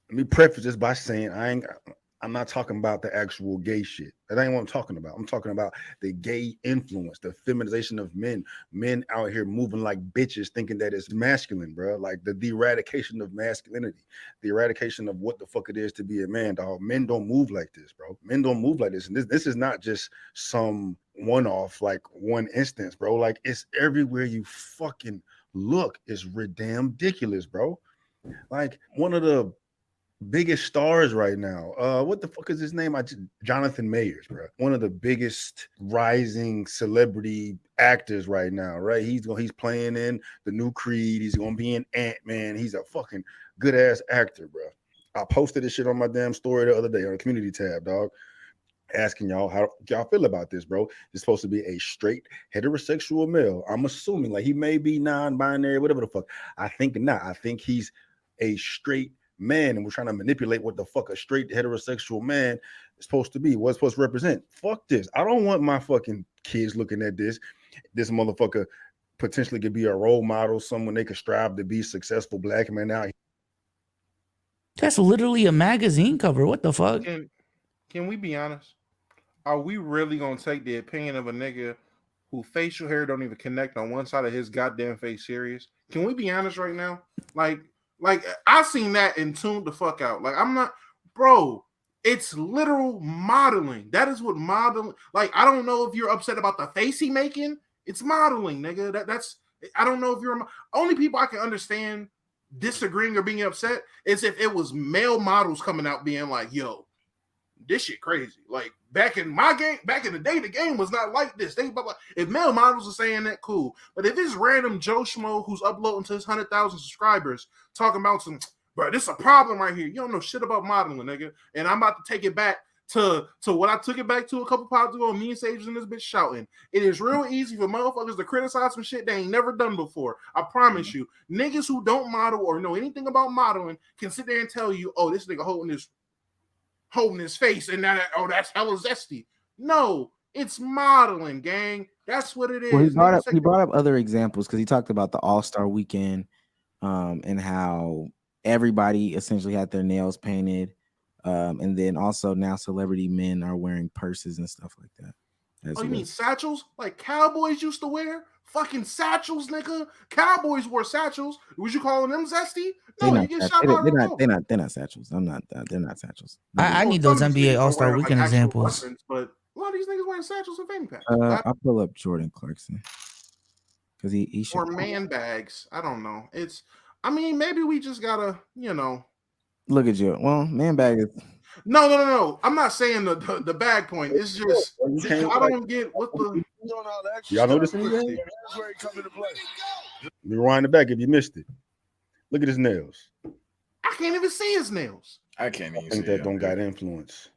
E: Let me preface this by saying I'm not talking about the actual gay shit. That ain't what I'm talking about. I'm talking about the gay influence, the feminization of men. Men out here moving like bitches, thinking that it's masculine, bro. Like the eradication of masculinity, the eradication of what the fuck it is to be a man, dog. Men don't move like this, bro. Men don't move like this. And this is not just some one-off, like one instance, bro. Like it's everywhere you fucking look. It's ridiculous, bro. Like one of the biggest stars right now. What the fuck is his name? Jonathan Majors, bro. One of the biggest rising celebrity actors right now, right? He's playing in the new Creed. He's gonna be in Ant-Man. He's a fucking good ass actor, bro. I posted this shit on my damn story the other day on the community tab, dog. Asking y'all how y'all feel about this, bro. It's supposed to be a straight heterosexual male. I'm assuming like he may be non-binary, whatever the fuck. I think not. I think he's a straight man, and we're trying to manipulate what the fuck a straight heterosexual man is supposed to be, what's supposed to represent. Fuck this. I don't want my fucking kids looking at this. This motherfucker potentially could be a role model, someone they could strive to be successful black man out.
C: That's literally a magazine cover. What the fuck?
B: Can we be honest? Are we really gonna take the opinion of a nigga who facial hair don't even connect on one side of his goddamn face serious? Can we be honest right now? Like I seen that and tuned the fuck out. Like I'm not, bro. It's literal modeling. That is what modeling. Like I don't know if you're upset about the face he making. It's modeling, nigga. That's. I don't know if you're only people I can understand disagreeing or being upset is if it was male models coming out being like, "Yo, this shit crazy." Like back in my game, back in the day, the game was not like this. If male models are saying that, cool. But if it's random Joe Schmo who's uploading to his 100,000 subscribers talking about some, bro, this is a problem right here. You don't know shit about modeling, nigga. And I'm about to take it back to what I took it back to a couple pods ago. Me and Sage and this bitch shouting. It is real easy for motherfuckers to criticize some shit they ain't never done before. I promise you, niggas who don't model or know anything about modeling can sit there and tell you, oh, this nigga holding his face and that's hella zesty. No, it's modeling, gang. That's what it is.
A: Well, he brought up other examples because he talked about the All-Star Weekend and how everybody essentially had their nails painted. And then also now celebrity men are wearing purses and stuff like that.
B: Oh, you mean satchels? Like cowboys used to wear? Fucking satchels, nigga. Cowboys wore satchels. Was you calling them zesty? No, you get shot by
A: they're not satchels. They're not satchels.
C: I need those NBA All-Star Weekend examples.
B: Weapons, but a lot of these niggas wearing satchels and fanny packs.
A: I'll pull up Jordan Clarkson. Because he should.
B: Or man bags. I don't know. Maybe we just gotta,
A: Look at you. Well, man bag is.
B: No. I'm not saying the bag point. It's just I don't get what the.
E: Y'all know this in the game? Rewind it back if you missed it. Look at his nails.
B: I can't even see his nails.
D: I can't even.
E: I think that don't got influence.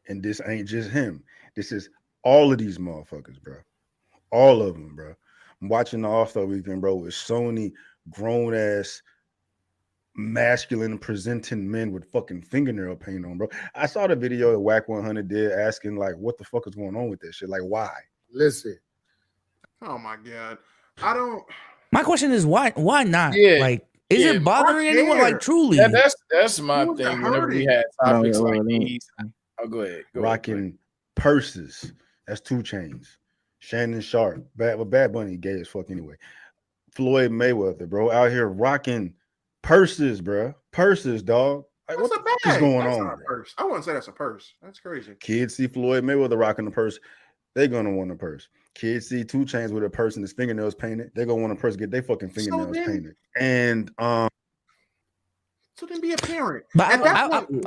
E: And this ain't just him. This is all of these motherfuckers, bro. All of them, bro. I'm watching the All-Star Weekend, bro, with so many grown ass masculine presenting men with fucking fingernail paint on, bro. I saw the video that Whack 100 did asking like, what the fuck is going on with this shit? Like, why?
B: Listen. Oh my god. I don't.
C: My question is why not?
D: Yeah.
C: Like, is it bothering anyone? Like, truly?
D: Yeah, that's my thing. Whenever we had topics like these, oh, go ahead.
E: Rocking purses. That's 2 Chainz. Shannon Sharp. Bad Bunny gay as fuck anyway. Floyd Mayweather, bro, out here rocking purses, bro. Purses, dog. Like, what the fuck is going on?
B: Not a purse. I wouldn't say that's a purse. That's crazy.
E: Kids see Floyd Mayweather rocking the purse, they're gonna want a purse. Kids see 2 Chainz with a purse and his fingernails painted, they're gonna want a purse, get their fucking fingernails painted. And
B: so then be a parent.
C: But
B: at that point,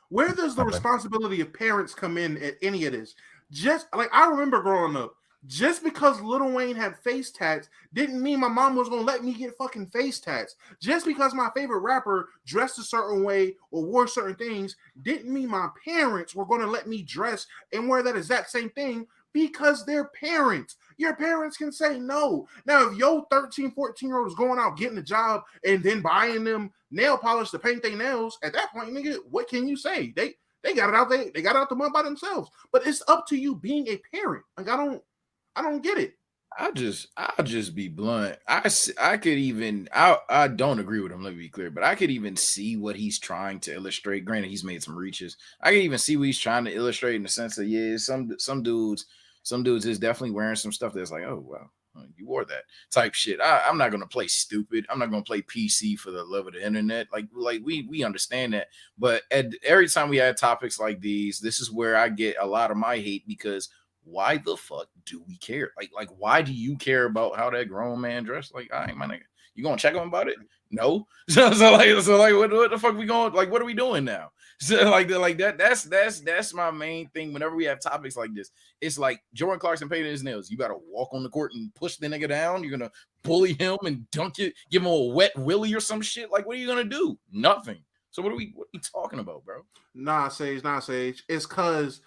B: where does the responsibility of parents come in at any of this? Just like I remember growing up, just because Lil Wayne had face tats didn't mean my mom was gonna let me get fucking face tats. Just because my favorite rapper dressed a certain way or wore certain things didn't mean my parents were gonna let me dress and wear that exact same thing because they're parents. Your parents can say no. Now, if your 13, 14-year-old is going out getting a job and then buying them nail polish to paint their nails, at that point, nigga, what can you say? They got it out there. They got it out the mud by themselves. But it's up to you being a parent. Like I don't get it.
D: I'll just be blunt. I could even I don't agree with him. Let me be clear, but I could even see what he's trying to illustrate. Granted, he's made some reaches. I could even see what he's trying to illustrate in the sense that some dudes is definitely wearing some stuff that's like, oh wow, you wore that type shit. I'm not gonna play stupid. I'm not gonna play PC for the love of the internet. Like we understand that, but every time we had topics like these, this is where I get a lot of my hate because. Why the fuck do we care? Like, why do you care about how that grown man dressed? Like, all right, my nigga, you gonna check on about it? No. So like, what the fuck we going? Like, what are we doing now? So like that. That's my main thing. Whenever we have topics like this, it's like Jordan Clarkson painted his nails. You gotta walk on the court and push the nigga down. You're gonna bully him and dunk it, give him a wet willy or some shit. Like, what are you gonna do? Nothing. So what are we talking about, bro?
B: Nah, Sage. It's cause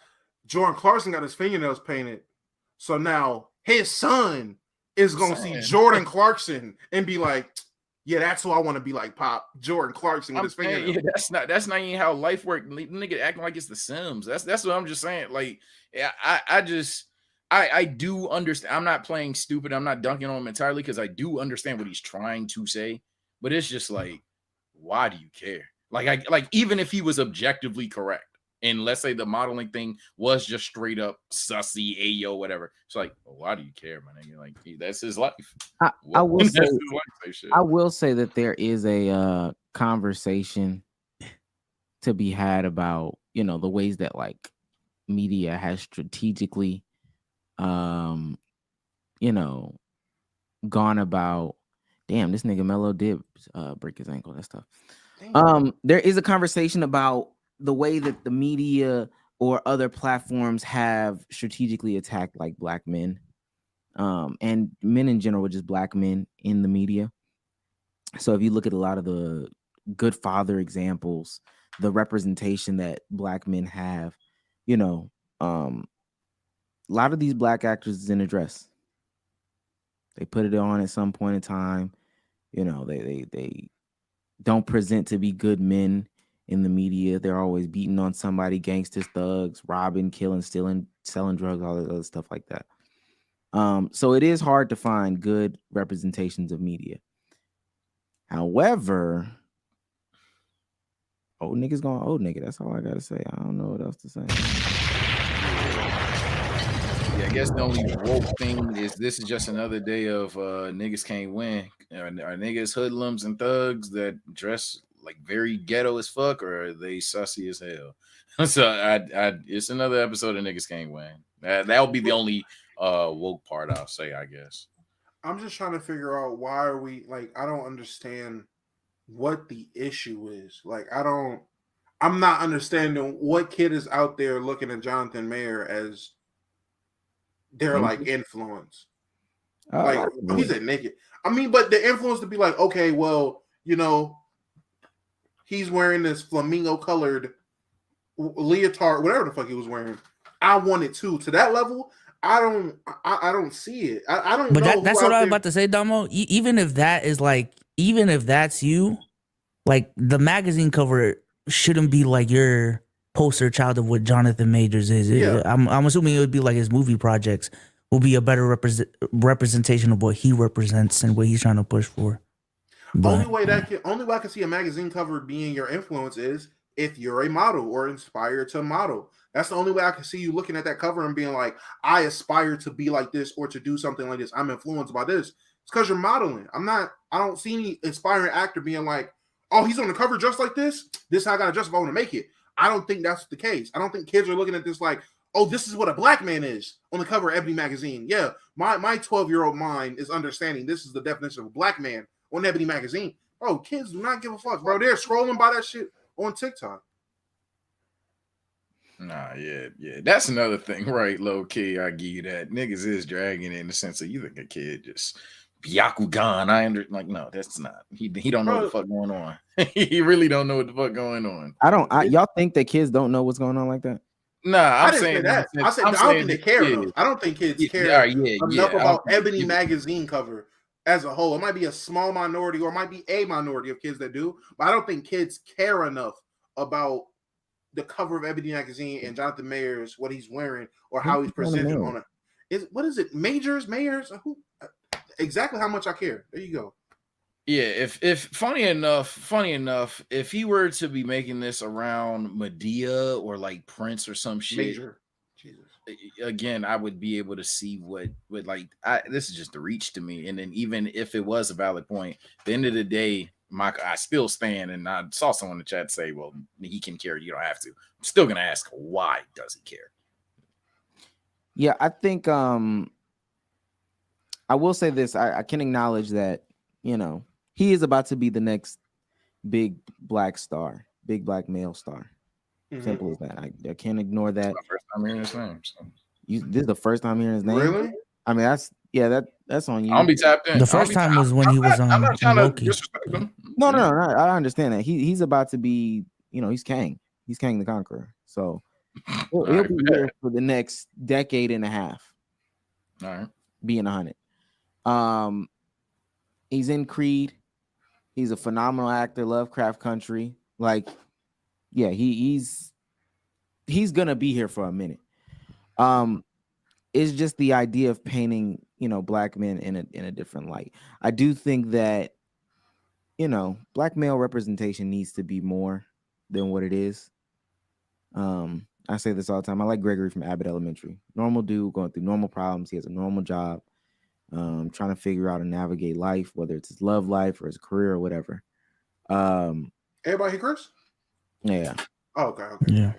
B: Jordan Clarkson got his fingernails painted. So now his son is going to see Jordan Clarkson and be like, yeah, that's who I want to be like, Pop. Jordan Clarkson with his fingernails.
D: Yeah, that's not even how life works. Nigga acting like it's the Sims. That's what I'm just saying. Like, yeah, I do understand. I'm not playing stupid. I'm not dunking on him entirely because I do understand what he's trying to say. But it's just like, why do you care? Like even if he was objectively correct. And let's say the modeling thing was just straight up sussy, ayo, whatever. It's like, well, why do you care, man? You're like, that's his life.
A: I will say that there is a conversation to be had about, the ways that like media has strategically, gone about. Damn, this nigga Melo did break his ankle. That stuff. There is a conversation about the way that the media or other platforms have strategically attacked like black men, and men in general, just black men in the media. So if you look at a lot of the good father examples, the representation that black men have, a lot of these black actors is in a dress. They put it on at some point in time. They don't present to be good men in the media. They're always beating on somebody, gangsters, thugs, robbing, killing, stealing, selling drugs, all that other stuff like that. So it is hard to find good representations of media. However, old niggas going old nigga. That's all I gotta say. I don't know what else to say.
D: Yeah, I guess the only woke thing is this is just another day of niggas can't win. Are niggas hoodlums and thugs that dress like very ghetto as fuck, or are they sussy as hell? So it's another episode of niggas can't win. That'll be the only woke part I'll say, I guess.
B: I'm just trying to figure out why are we like, I don't understand what the issue is. Like, I'm not understanding what kid is out there looking at Jonathan Mayer as their like influence. Like he said naked. I mean, but the influence to be like, okay, well, he's wearing this flamingo colored leotard, whatever the fuck he was wearing. I want it too. To that level, I don't see it. I don't
C: But
B: know.
C: that's what I was about to say, Damo. Even if that is like, even if that's you, like the magazine cover shouldn't be like your poster child of what Jonathan Majors is.
B: Yeah.
C: I'm assuming it would be like his movie projects will be a better representation of what he represents and what he's trying to push for. But,
B: only way I can see a magazine cover being your influence is if you're a model or inspired to model. That's the only way I can see you looking at that cover and being like, I aspire to be like this or to do something like this. I'm influenced by this. It's because you're modeling. I don't see any inspiring actor being like, oh, he's on the cover just like this. This is how I got to justify to make it. I don't think that's the case. I don't think kids are looking at this like, oh, this is what a black man is on the cover of Ebony magazine. Yeah, my 12-year-old mind is understanding this is the definition of a black man on Ebony magazine. Bro, kids do not give a fuck, bro. They're scrolling by that shit on TikTok.
D: Nah, yeah. That's another thing, right? Low key, I give you that. Niggas is dragging it in the sense of you think a kid just Byakugan. No, that's not. He don't know what the fuck going on. He really don't know what the fuck going on.
A: Y'all think that kids don't know what's going on like that?
D: Nah,
B: I didn't say that. I don't think they care enough. I don't think kids care enough about Ebony magazine cover as a whole. It might be a small minority or it might be a minority of kids that do, but I don't think kids care enough about the cover of Ebony magazine and Jonathan Mayers, what he's wearing or how he's presented on it. What is it? Mayors? Who? Exactly how much I care. There you go.
D: Yeah, if funny enough, if he were to be making this around Medea or like Prince or some shit,
B: Major. Jesus.
D: Again, I would be able to see what this is just a reach to me. And then even if it was a valid point, at the end of the day, I still stand, and I saw someone in the chat say, well, he can care, you don't have to. I'm still gonna ask, why does he care?
A: Yeah, I think I will say this. I can acknowledge that, he is about to be the next big black star, big black male star. Mm-hmm. Simple as that. I can't ignore that.
D: It's my first time hearing his name. So.
A: This is the first time hearing his name?
B: Really?
A: I mean, that's on you.
D: I'll be tapped in.
C: The first time was when he was on.
D: I'm not trying
C: Loki.
D: to disrespect him.
A: No, I understand that. He's about to be, he's Kang. He's Kang the Conqueror. So he'll be here for the next decade and a half.
D: All right.
A: Being 100. He's in Creed. He's a phenomenal actor. Lovecraft Country. Like, yeah, he's gonna be here for a minute. It's just the idea of painting, black men in a different light. I do think that, black male representation needs to be more than what it is. I say this all the time. I like Gregory from Abbott Elementary. Normal dude going through normal problems. He has a normal job, trying to figure out and navigate life, whether it's his love life or his career or whatever.
B: Everybody here, Chris?
A: Yeah.
B: Oh, okay.
C: Yeah.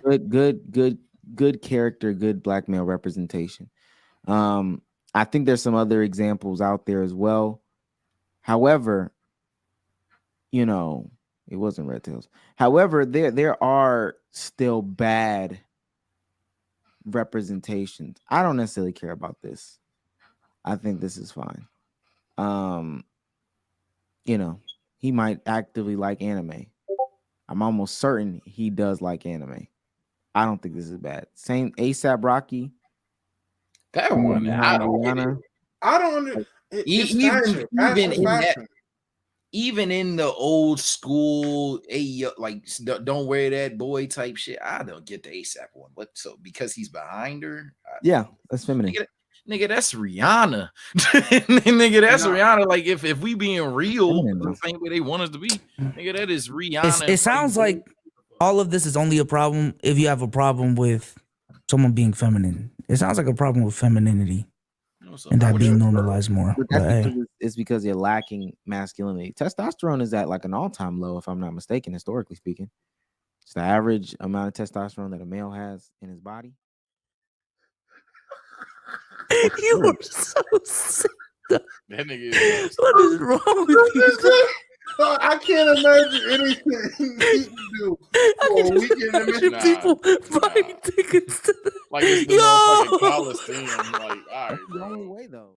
A: Good character, good black male representation. I think there's some other examples out there as well. However, it wasn't Red Tails. However, there are still bad representations. I don't necessarily care about this. I think this is fine. He might actively like anime. I'm almost certain he does like anime. I don't think this is bad. Same ASAP Rocky.
D: That one, I don't
B: understand.
D: Even in the old school, don't wear that boy type shit. I don't get the ASAP one. What? So because he's behind her?
A: Yeah, that's feminine.
D: Nigga, that's Rihanna. Nigga, that's Rihanna. Like if we being real, the same way they want us to be, nigga, that is Rihanna.
C: It sounds like all of this is only a problem if you have a problem with someone being feminine. It sounds like a problem with femininity and that being normalized more.
A: It's because you're lacking masculinity. Testosterone is at like an all-time low, if I'm not mistaken, historically speaking. It's the average amount of testosterone that a male has in his body.
C: You are so sick.
D: That nigga is
C: what is wrong with you?
B: I can't imagine anything he can do.
C: People buying tickets to
D: like it's the motherfucking Coliseum. Like, all right,
A: That's the only way though.